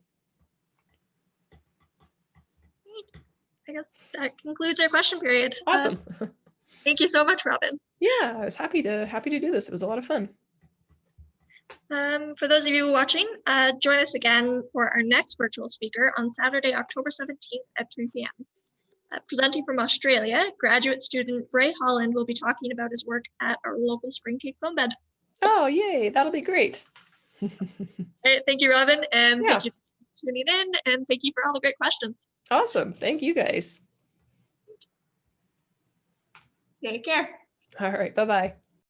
I guess that concludes our question period. Awesome. Thank you so much, Robin. Yeah, I was happy to do this. It was a lot of fun. For those of you watching, join us again for our next virtual speaker on Saturday, October 17th at 3 p.m. Presenting from Australia, graduate student Ray Holland will be talking about his work at our local spring cake foam bed. Oh, yay, that'll be great. Thank you, Robin, and thank you for tuning in, and thank you for all the great questions. Awesome. Thank you guys. Take care. All right. Bye-bye.